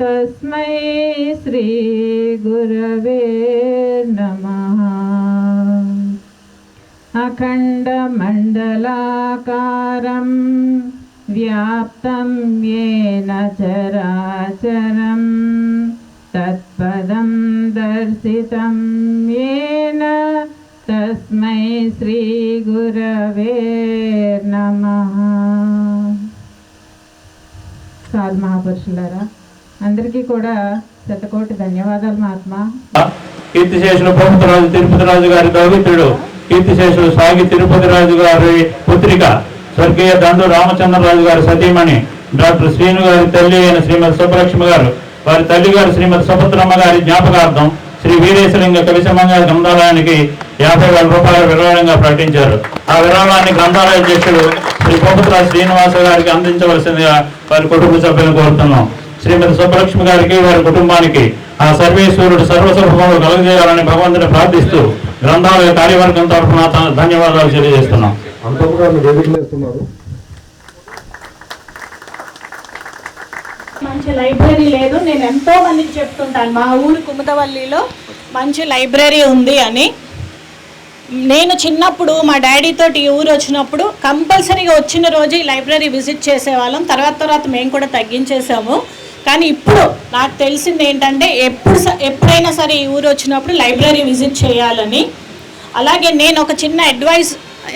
तस्मै श्री गुरवे नमः। अखण्डमण्डलाकारं व्याप्तं येन चराचरं तत्पदं दर्शितं येन तस्मै श्री गुरवे नमः। సాధు మహాపురుషులారా, అందరికీ కూడా శతకోటి ధన్యవాదాలు. మహాత్మా కీర్తిశేషులు ప్రభుత్వరాజు తిరుపతి రాజు గారి దౌహిత్రుడు కీర్తిశేషులు సాగి తిరుపతి రాజు గారి పుత్రిక స్వర్గీయ దండు రామచంద్రరాజు గారి సతీమణి డాక్టర్ శ్రీను గారి తల్లి అయిన శ్రీమతి సుబ్బలక్ష్మి గారు, వారి తల్లి గారు శ్రీమతి సుభద్రమ్మ గారి జ్ఞాపకార్థం శ్రీ వీరేశలింగ కవిసమంగ గ్రంథాలయానికి 50,000 రూపాయల విరాళంగా ప్రకటించారు. ఆ విరాళాన్ని గ్రంథాలయ అధ్యక్షుడు శ్రీ ప్రభుత్వరాజు శ్రీనివాస గారికి అందించవలసిందిగా వారి కుటుంబ సభ్యులను కోరుతున్నాం. శ్రీమతి సుబ్బలక్ష్మి గారికి, వారి కుటుంబానికి ఆ సర్వేశ్వరుడు సర్వసుభములు కలుగజేయాలని భగవంతుని ప్రార్థిస్తూ గ్రంథాలయ కార్యవర్గం తరఫున ధన్యవాదాలు తెలియజేస్తున్నాం. మంచి లైబ్రరీ లేదు. నేను ఎంతో మందికి చెప్తుంటాను మా ఊరు కుమతవల్లిలో మంచి లైబ్రరీ ఉంది అని. నేను చిన్నప్పుడు మా డాడీతో ఈ ఊరు వచ్చినప్పుడు కంపల్సరీగా వచ్చిన రోజు ఈ లైబ్రరీ విజిట్ చేసేవాళ్ళం. తర్వాత మేము కూడా తగ్గించేసాము. కానీ ఇప్పుడు నాకు తెలిసింది ఏంటంటే ఎప్పుడైనా సరే ఈ ఊరు వచ్చినప్పుడు లైబ్రరీ విజిట్ చేయాలని. అలాగే నేను ఒక చిన్న అడ్వైస్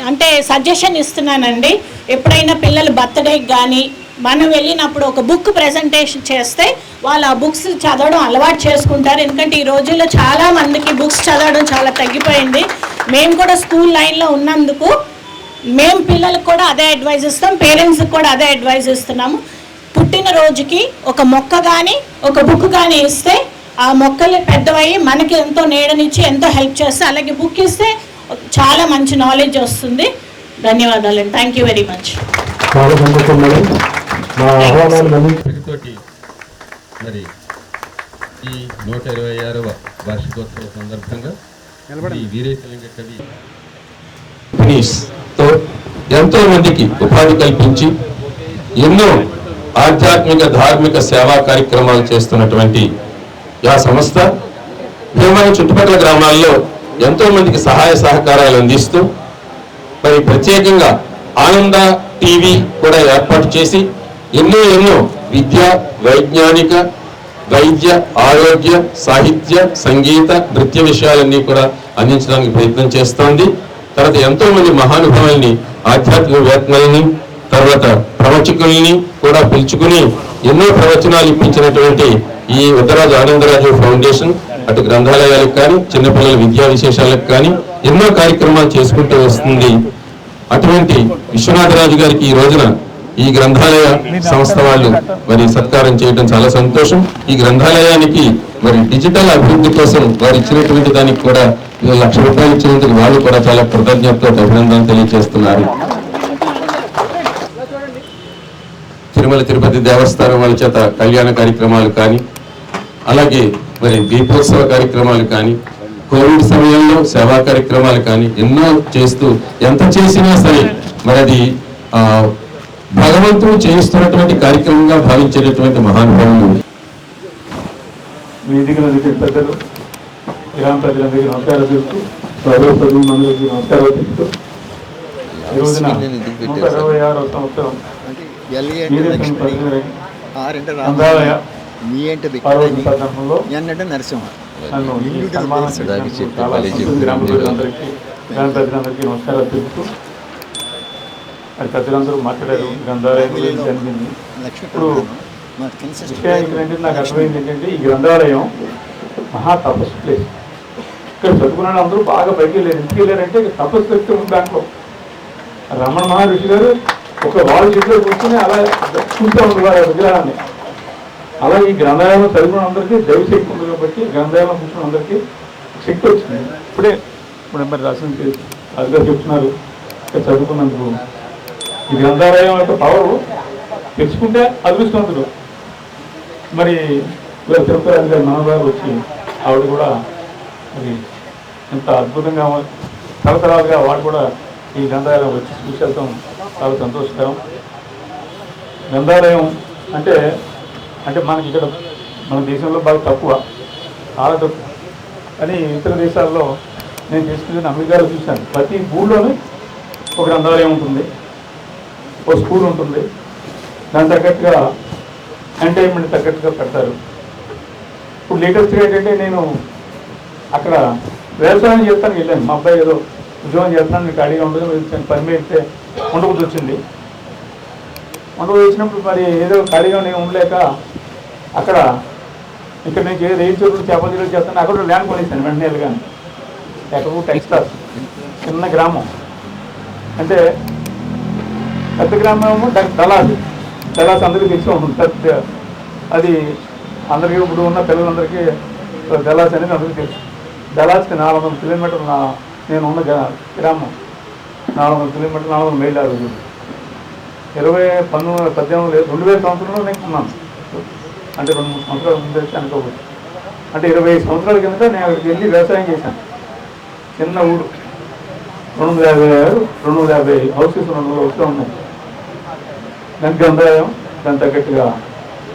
అంటే సజెషన్ ఇస్తున్నానండి. ఎప్పుడైనా పిల్లలు బర్త్డేకి కానీ మనం వెళ్ళినప్పుడు ఒక బుక్ ప్రెజెంటేషన్ చేస్తే వాళ్ళు ఆ బుక్స్ చదవడం అలవాటు చేసుకుంటారు. ఎందుకంటే ఈ రోజుల్లో చాలా మందికి బుక్స్ చదవడం చాలా తగ్గిపోయింది. మేము కూడా స్కూల్ లైన్లో ఉన్నందుకు మేము పిల్లలకు కూడా అదే అడ్వైజ్ ఇస్తాం, పేరెంట్స్కి కూడా అదే అడ్వైజ్ ఇస్తున్నాము. పుట్టినరోజుకి ఒక మొక్క కానీ ఒక బుక్ కానీ ఇస్తే ఆ మొక్కలు పెద్దవయ్యి మనకి ఎంతో నీడనిచ్చి ఎంతో హెల్ప్ చేస్తే, అలాగే బుక్ ఇస్తే చాలా మంచి నాలెడ్జ్ వస్తుంది. ధన్యవాదాలండి. Thank you very much. మరి ఈ 126వ వార్షికోత్సవ సందర్భంగా ఈ వీరేశలింగ కవితో ఎంతో మందికి ఉపాధి కల్పించి ఎన్నో ఆధ్యాత్మిక ధార్మిక సేవా కార్యక్రమాలు చేస్తున్నటువంటి ఆ సంస్థ భీమవరం చుట్టుపక్కల గ్రామాల్లో ఎంతో మందికి సహాయ సహకారాలు అందిస్తూ మరి ప్రత్యేకంగా ఆనంద టీవీ కూడా ఏర్పాటు చేసి ఎన్నో విద్య, వైజ్ఞానిక, వైద్య, ఆరోగ్య, సాహిత్య, సంగీత, నృత్య విషయాలన్నీ కూడా అందించడానికి ప్రయత్నం చేస్తోంది. తర్వాత ఎంతో మంది మహానుభావుల్ని, ఆధ్యాత్మికవేత్తల్ని, తర్వాత ప్రవచకుల్ని కూడా పిలుచుకుని ఎన్నో ప్రవచనాలు ఇప్పించినటువంటి ఈ ఉత్తరాజు ఆనందరాజు ఫౌండేషన్ అటు గ్రంథాలయాలకు కానీ చిన్నపిల్లల విద్యా విశేషాలకు కానీ ఎన్నో కార్యక్రమాలు చేసుకుంటూ వస్తుంది. అటువంటి విశ్వనాథరాజు గారికి ఈ రోజున ఈ గ్రంథాలయ సంస్థ వాళ్ళు మరి సత్కారం చేయడం చాలా సంతోషం. ఈ గ్రంథాలయానికి మరి డిజిటల్ అభివృద్ధి కోసం వారు ఇచ్చినటువంటి దానికి కూడా 1,00,000 రూపాయలు ఇచ్చినందుకు వాళ్ళు కూడా చాలా కృతజ్ఞతతో అభినందనలు తెలియజేస్తున్నారు. తిరుమల తిరుపతి దేవస్థానం వాళ్ళ చేత కళ్యాణ కార్యక్రమాలు కానీ, అలాగే మరి దీపోత్సవ కార్యక్రమాలు కానీ, కోవిడ్ సమయంలో సేవా కార్యక్రమాలు కానీ ఎన్నో చేస్తూ ఎంత చేసినా సరే మరి అది భగవంతుడు చేయిస్తున్నటువంటి కార్యక్రమంగా భావించేటటువంటి మహానుభావులు. వేదికలందరికీ పెద్దలు, గ్రామ ప్రజలందరికీ నమస్కారం చెప్తూ, సర్వసభ్యులందరికీ నమస్కారం చెప్తూ, ఈ రోజున 126వ సంవత్సరం గ్రంథాలయ సందర్భంలో నన్ను ఈ సన్మానం గ్రామ ప్రజలందరికీ నమస్కారం చెప్తూ, అది పెద్దలందరూ మాట్లాడారు. గ్రంథాలయం గురించి అనిపింది. ఇప్పుడు విషయానికి నాకు అర్థమైంది ఏంటంటే ఈ గ్రంథాలయం మహా తపస్సు ప్లేస్. ఇక్కడ చదువుకున్న అందరూ బాగా బయటికి వెళ్ళారు. ఇంటికి వెళ్ళారంటే తపస్సు శక్తి ఉంది దాంట్లో. రమణ మహర్షి గారు ఒక వాళ్ళ చేతిలో కూర్చొని అలా చూస్తూ ఉండేవారు విగ్రహాన్ని. అలా ఈ గ్రంథాలయంలో చదువుకున్న అందరికీ దైవశక్తి ఉంది కాబట్టి గ్రంథాలయం కూర్చున్న అందరికీ శక్తి వచ్చింది. ఇప్పుడే మరి రాసిన అదిగా చెప్తున్నారు ఇక్కడ చదువుకున్నందుకు. ఈ గ్రంథాలయం యొక్క పవర్ తెచ్చుకుంటే అదృష్టవంతుడు. మరి తిరుపతి రాజు గారి మనగారు వచ్చి ఆవిడ కూడా మరి ఎంత అద్భుతంగా తరతరాలుగా వాడు కూడా ఈ గ్రంథాలయం వచ్చి చూసి వెళ్తాం. చాలా సంతోషకరం. గ్రంథాలయం అంటే మనకి ఇక్కడ మన దేశంలో బాగా తక్కువ, చాలా తక్కువ. కానీ ఇతర దేశాల్లో నేను చేసుకుని అమెరికాలో చూశాను, ప్రతి ఊళ్ళోనే ఒక గ్రంథాలయం ఉంటుంది, ఒక స్కూల్ ఉంటుంది, దాని తగ్గట్టుగా ఎంటర్టైన్మెంట్ తగ్గట్టుగా పెడతారు. ఇప్పుడు లేటెస్ట్గా ఏంటంటే నేను అక్కడ వ్యవసాయం చేస్తానికి వెళ్ళాను. మా అబ్బాయి ఏదో ఉద్యోగం చేస్తున్నాను, మీకు ఖాళీగా ఉండదు, పని మీద ఉండబుద్ధి వచ్చింది. ఉండబుద్ధి వచ్చినప్పుడు మరి ఏదో ఖాళీగా నేను ఉండలేక అక్కడ ఇక్కడ నుంచి రైలు చోట్లు చేపలు చేస్తాను, అక్కడ ల్యాండ్ కొనేసాను వెంటనే వెళ్ళగానే. ఎక్కడ టెక్స్టాస్ చిన్న గ్రామం, అంటే పెద్ద గ్రామము దళాస్ అందరికీ తెలిసి ఉంటుంది. పెద్ద అది అందరికీ ఇప్పుడు ఉన్న పిల్లలందరికీ దళాస్ అనేది అందరికీ తెలుసు. దళాస్కి 400 కిలోమీటర్లు నేను ఉన్న గ్రామం, 400 కిలోమీటర్లు, 400 మైళ్ళు. ఆ రోజు 2018 సంవత్సరంలో నేను ఉన్నాను. అంటే 2-3 సంవత్సరాల ముందు వచ్చి అనుకోవచ్చు. అంటే 25 సంవత్సరాల కిందట నేను అక్కడికి వెళ్ళి వ్యవసాయం చేశాను. చిన్న ఊరు, 250 హౌసెస్ 200 హౌస్లో ఉన్నాయి. దానికి గ్రంథాలయం, దాని తగ్గట్టుగా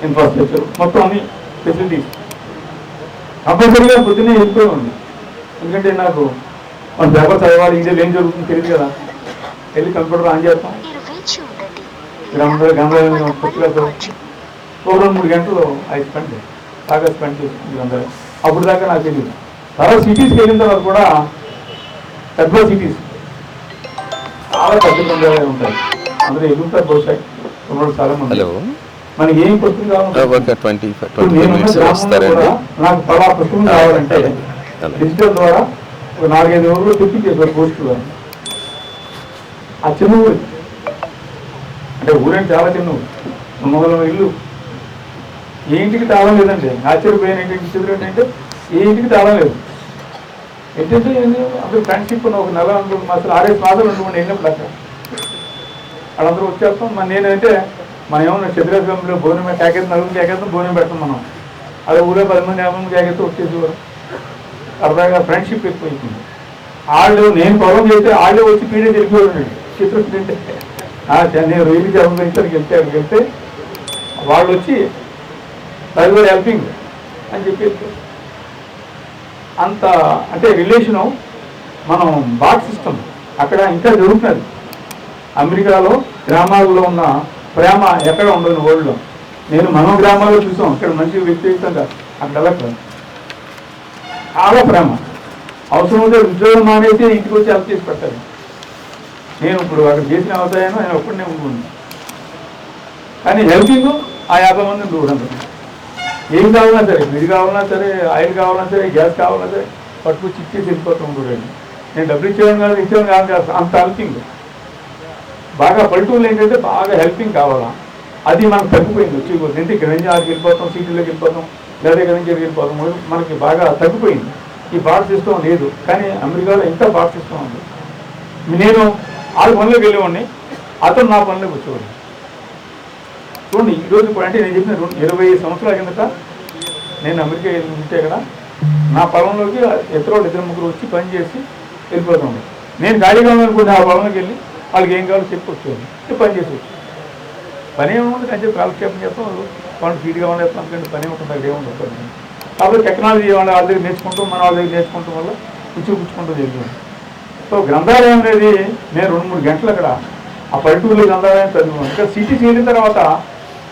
ఇన్ఫ్రాస్ట్రక్చర్, మొత్తం అన్ని ఫెసిలిటీస్. కంపల్సరీగా పొద్దున్నే వెళ్ళిపోయి ఉంది. ఎందుకంటే నాకు మన పేపర్ చదవాలి, ఇండియాలో ఏం జరుగుతుందో తెలియదు కదా. వెళ్ళి కంప్యూటర్ ఆన్ చేస్తాం, గ్రంథాలయం పుస్తకాలు ఒక 2-3 గంటలు అవి స్పెండ్ చేస్తుంది గ్రంథాలయం. అప్పుడు దాకా నాకు తెలియదు. తర్వాత సిటీస్కి వెళ్ళిన తర్వాత కూడా పెద్ద సిటీస్ చాలా పెద్ద గ్రంథాలయాలు ఉంటాయి. అందులో ఎదుగుతారు బహుశా చాలా మంది. మనకి ఏం పుస్తకం కావాలంటే నాకు పలా పుస్తకం కావాలంటే డిజిటల్ ద్వారా ఒక 4-5 రోజులు తెప్పించేసారు పోస్టులు. ఆ చిన్న ఊరు, అంటే ఊరంటే చాలా చిన్న ఊరు, 300 ఇల్లు. ఏ ఇంటికి తాళం లేదండి. ఆశ్చర్యపోయిన ఏంటంటే ఏ ఇంటికి తాళం లేదు. ఏంటంటే అప్పుడు ఫ్రెండ్షిప్ ఒక 4 మాసాలు 6 మాసాలు ఉంటుండే వెళ్ళినప్పుడు అక్కడ వాళ్ళందరూ వచ్చేస్తాం. నేనంటే మనం ఏమన్నా చతురస్రంలో భోజనం కేకేస్తాం, నలుగురు కేకేస్తాం, భోజనం పెడతాం మనం. అదే ఊళ్ళో 10 మంది 50 మంది కేకేస్తే వచ్చేసేవారు. సరదాగా ఫ్రెండ్షిప్ ఎక్కువైపోయింది. వాళ్ళు నేను పొలం చేస్తే వాళ్ళే వచ్చి పీడే తెలిపేవాడు. చిత్రం తింటే నేను రొయ్యలు చేపలకి వెళ్తే వాళ్ళు వచ్చి పైగా హెల్పింగ్ అని చెప్పి అంత అంటే రిలేషను మనం బాట్ సిస్టమ్ అక్కడ ఇంకా జరుగుతున్నది. అమెరికాలో గ్రామాల్లో ఉన్న ప్రేమ ఎక్కడ ఉండదు వరల్డ్లో. మనం గ్రామాల్లో చూసాం, ఇక్కడ మంచి వ్యక్తిగతంగా అక్కడ వెళ్ళట్లేదు. చాలా ప్రేమ. అవసరమైతే ఉద్యోగం మానేసి ఇంటికి వచ్చి హెల్ప్ చేసి పెట్టాలి. నేను ఇప్పుడు అక్కడ చేసిన వ్యవసాయం నేను ఒక్కడనే ఉంటుంది. కానీ హెల్పింగ్ ఆ 50 మంది చూడండి. ఏం కావాలన్నా సరే, విడి కావాలన్నా సరే, ఆయిల్ కావాలన్నా సరే, గ్యాస్ కావాలన్నా సరే పట్టుకొచ్చి ఇచ్చేసి వెళ్ళిపోతూ చూడండి. నేను డబ్బులు ఇచ్చేవాడు కాదు అంత హెల్పింగ్. బాగా పల్లెటూళ్ళు ఏంటంటే బాగా హెల్పింగ్ కావాలా, అది మనకు తగ్గిపోయింది. వచ్చి ఇంటి ఇక్కడ నుంచి ఆడికి వెళ్ళిపోతాం, సిటీలోకి వెళ్ళిపోతాం, లేదా ఇక్కడ నుంచి వెళ్ళిపోతాం. మనకి బాగా తగ్గిపోయింది. ఈ బాట్ సిస్టమ్ లేదు. కానీ అమెరికాలో ఇంకా బాట్ సిస్టమ్ ఉంది. నేను 6 పనులకు వెళ్ళేవాడిని, అతను నా పనులకు వచ్చేవాడిని. చూడండి ఈరోజు కూడా అంటే నేను చెప్పిన 20 సంవత్సరాల కిందట నేను అమెరికా ఉంటే కదా నా పొలంలోకి ఇద్దరు 2-3 వచ్చి పని చేసి వెళ్ళిపోతాను. నేను ఖాళీగా ఉన్నానుకోండి, ఆ పొలంలోకి వెళ్ళి వాళ్ళకి ఏం కావాలో చెప్పి వచ్చేవాడిని, పని చేసి వచ్చి పని ఏముంది అని చెప్పి కాలక్షేపం చేస్తాం. వాళ్ళు ఫీడ్గా ఉండేస్తాం, అందుకంటే పని ఉంటుంది, అక్కడ ఏముంటుంది. కాబట్టి టెక్నాలజీ వాళ్ళ దగ్గర నేర్చుకుంటూ మన వాళ్ళ దగ్గర నేర్చుకుంటూ వల్ల పుచ్చుకుంటూ జరిగింది. సో గ్రంథాలయం అనేది నేను 2-3 గంటలు అక్కడ ఆ పల్లెటూరులో గ్రంథాలయం చదివాను. ఇక్కడ సిటీకి వెళ్ళిన తర్వాత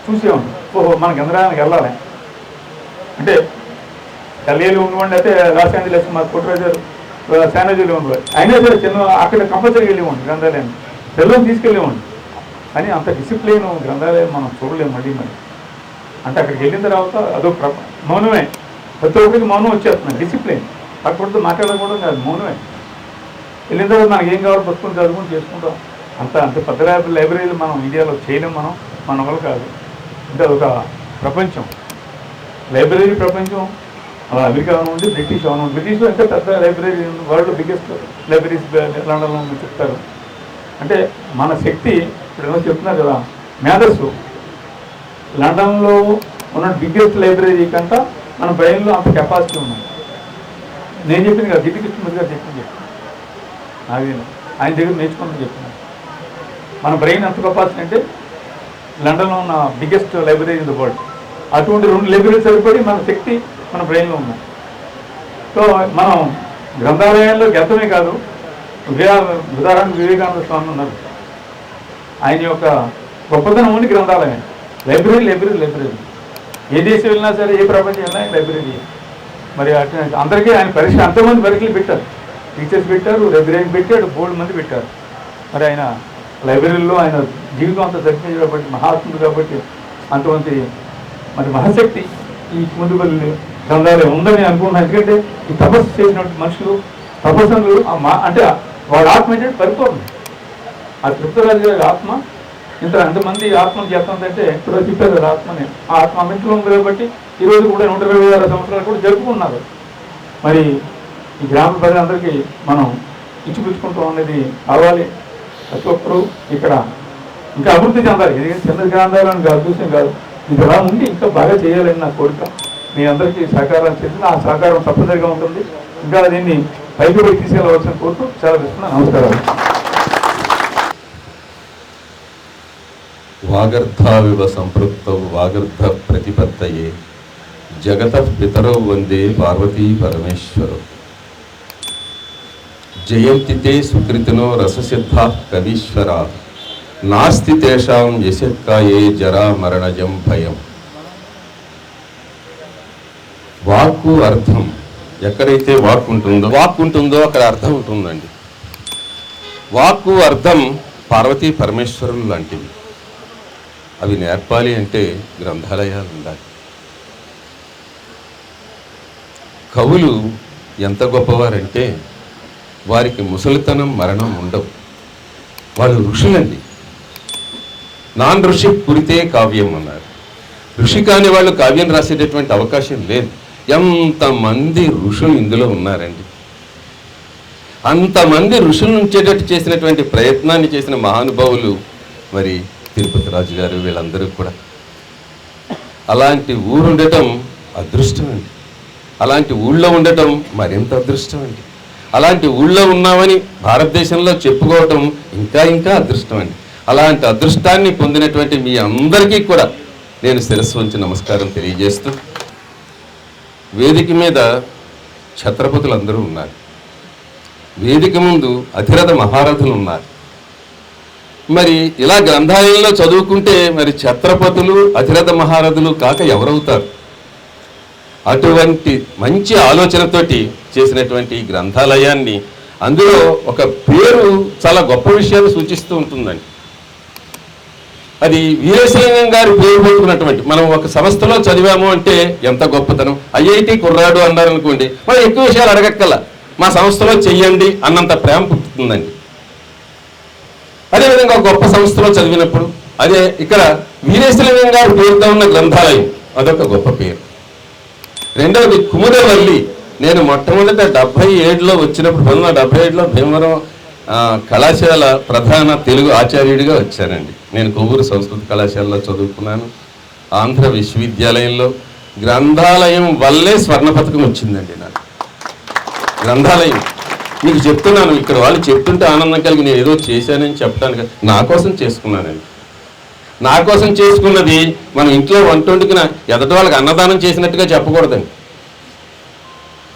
చూసేవాడు, ఓహో మన గ్రంథాలయానికి వెళ్ళాలి అంటే కల్లేలు ఉండవండి. అయితే లాస్ ఏంజలస్ మా కొట్రాజర్ శానజీలో ఉండేవాడు. అయినా సరే చిన్న అక్కడ కంపల్సరీ వెళ్ళేవాడి గ్రంథాలయాన్ని, పిల్లలు తీసుకెళ్ళేవాడి. కానీ అంత డిసిప్లిన్ గ్రంథాలయం మనం చూడలేము మళ్ళీ. అంటే అక్కడికి వెళ్ళిన తర్వాత అదొక మౌనమే, ప్రతి ఒక్కరికి మౌనం వచ్చేస్తున్నాయి. డిసిప్లిన్ పక్కడితో మాట్లాడకూడదు కాదు, మౌనమే. వెళ్ళిన తర్వాత మనకి ఏం కావాలో పుస్తకం చదువుకొని చేసుకుంటాం. అంత పెద్ద లైబ్రరీలు మనం ఇండియాలో చేయలేం, మన వల్ల కాదు. అంటే ఒక ప్రపంచం, లైబ్రరీ ప్రపంచం. అమెరికా ఉంది, బ్రిటిష్ అవును. బ్రిటిష్లో ఎంత పెద్ద లైబ్రరీ, వరల్డ్ బిగ్గెస్ట్ లైబ్రరీస్ లండన్లో చెప్తారు. అంటే మన శక్తి ఇప్పుడు ఏమో చెప్తున్నారు కదా, మేధస్సు లండన్లో ఉన్న బిగ్గెస్ట్ లైబ్రరీ కంటే మన బ్రెయిన్లో అంత కెపాసిటీ ఉంది. నేను చెప్పింది కదా, జిడ్డు కృష్ణమూర్తి గారు చెప్పింది ఆయన దగ్గర నేర్చుకుంటూ చెప్తున్నాను. మన బ్రెయిన్ ఎంత కెపాసిటీ అంటే లండన్లో ఉన్న biggest library in the world అటువంటి 2 లైబ్రరీలు సరిపడి మన శక్తి మన బ్రెయిన్లో ఉన్నాయి. సో మనం గ్రంథాలయాల్లోకి వెళ్తమే కాదు, ఉదాహరణకు వివేకానంద స్వామి ఉన్నారు, ఆయన యొక్క గొప్పతనం ఉంది గ్రంథాలయం. లైబ్రరీ ఏ దేశం వెళ్ళినా సరే, ఏ ప్రపంచం వెళ్ళినా లైబ్రరీ. మరి అందరికీ ఆయన పరీక్ష అంతమంది పరీక్షలు పెట్టారు, టీచర్స్ పెట్టారు, లైబ్రరీని పెట్టాడు, బోల్డ్ మంది పెట్టారు. మరి ఆయన లైబ్రరీలో ఆయన జీవితం అంతా సరిపోయింది కాబట్టి, మహాత్ముడు కాబట్టి, అంతమంది మరి మహాశక్తి ఈ ముందుకొల్లి గ్రంథాలయం ఉందని అనుకుంటున్నాను. ఎందుకంటే ఈ తపస్సు చేసినటువంటి మనుషులు, తపస్సులు అంటే వాడు ఆత్మ ఏంటంటే పరిపూర్ణం. ఆ తృప్తిరాజు గారి ఆత్మ ఎంతమంది ఆత్మను చేస్తుందంటే ఇప్పుడు చెప్పారు కదా ఆత్మని. ఆ ఆత్మ అమిట్లో ఉంది కాబట్టి ఈరోజు కూడా 126 సంవత్సరాలు కూడా జరుపుకున్నారు. మరి ఈ గ్రామ ప్రజలందరికీ మనం ఇచ్చిపుచ్చుకుంటాం అనేది కావాలి. ప్రతి ఒక్కరు ఇక్కడ ఇంకా అభివృద్ధి చెందాలి. ఇది చిన్న గ్రంథాలను అదృశ్యం కాదు, ఇది ఎలా ఉండి ఇంకా బాగా చేయాలని నా కోరిక. మీ అందరికీ సహకారం చేసి ఆ సహకారం తప్పనిసరిగా ఉంటుంది. ఇంకా దీన్ని పైకి తీసుకెళ్ళవలసిన కోరుతూ చాలా ఇస్తున్నాను. నమస్కారాలు. వాగర్ధావివ సంపృక్తౌ వాగర్ధ ప్రతిపత్తయే జగతః పితరౌ వందే పార్వతీ పరమేశ్వరౌ. జయంతి తే సుకృతినో రససిద్ధాః కవీశ్వరాః నాస్తి తేషాం యశక్కాయే జరా మరణజం భయం. వాక్కు అర్థం, ఎక్కడైతే వాక్ ఉంటుందో అక్కడ అర్థం ఉంటుందండి. వాక్కు అర్థం పార్వతీ పరమేశ్వరులు లాంటివి. అవి నేర్పాలి అంటే గ్రంథాలయాలు ఉండాలి. కవులు ఎంత గొప్పవారంటే వారికి ముసలితనం మరణం ఉండవు. వాళ్ళు ఋషులండి. నాన్ ఋషి పురితే కావ్యం అన్నారు. ఋషి కాని వాళ్ళు కావ్యం రాసేటటువంటి అవకాశం లేదు. ఎంతమంది ఋషులు ఇందులో ఉన్నారండి. అంతమంది ఋషులు ఉంచేటట్టు చేసినటువంటి ప్రయత్నాన్ని చేసిన మహానుభావులు మరి తిరుపతి రాజు గారు, వీళ్ళందరూ కూడా. అలాంటి ఊరు ఉండటం అదృష్టం అండి. అలాంటి ఊళ్ళో ఉండటం మరింత అదృష్టం అండి. అలాంటి ఊళ్ళో ఉన్నామని భారతదేశంలో చెప్పుకోవటం ఇంకా ఇంకా అదృష్టం అండి. అలాంటి అదృష్టాన్ని పొందినటువంటి మీ అందరికీ కూడా నేను శిరస్సు వంచి నమస్కారం తెలియజేస్తూ, వేదిక మీద ఛత్రపతులు అందరూ ఉన్నారు, వేదిక ముందు అధిరథ మహారథులు ఉన్నారు. మరి ఇలా గ్రంథాలయంలో చదువుకుంటే మరి ఛత్రపతులు అధిరథ మహారథులు కాక ఎవరవుతారు? అటువంటి మంచి ఆలోచనతోటి చేసినటువంటి గ్రంథాలయాన్ని, అందులో ఒక పేరు చాలా గొప్ప విషయాన్ని సూచిస్తూ ఉంటుందండి. అది వీరేశలింగం గారి పేరు పెట్టుకున్నటువంటి, మనం ఒక సంస్థలో చదివాము అంటే ఎంత గొప్పతనం. ఐఐటి కుర్రాడు అన్నారనుకోండి, మనం ఎక్కువ విషయాలు అడగక్కల, మా సంస్థలో చెయ్యండి అన్నంత ప్రేమ పుట్టుతుందండి. అదేవిధంగా గొప్ప సంస్థలో చదివినప్పుడు, అదే ఇక్కడ వీరేశలింగం గారి పేరుతో ఉన్న గ్రంథాలయం అదొక గొప్ప పేరు. రెండవది కుముదవల్లి. నేను మొట్టమొదట 77లో వచ్చినప్పుడు, 1977లో భీమవరం కళాశాల ప్రధాన తెలుగు ఆచార్యుడిగా వచ్చానండి. నేను కొవ్వూరు సంస్కృత కళాశాలలో చదువుకున్నాను. ఆంధ్ర విశ్వవిద్యాలయంలో గ్రంథాలయం వల్లే స్వర్ణ పథకం వచ్చిందండి నాకు. గ్రంథాలయం మీకు చెప్తున్నాను, ఇక్కడ వాళ్ళు చెప్తుంటే ఆనందం కలిగి నేను ఏదో చేశానని చెప్పడానికి నా కోసం చేసుకున్నానండి. నా కోసం చేసుకున్నది మనం ఇంట్లో వంట వండుకున్న ఎదటి వాళ్ళకి అన్నదానం చేసినట్టుగా చెప్పకూడదండి.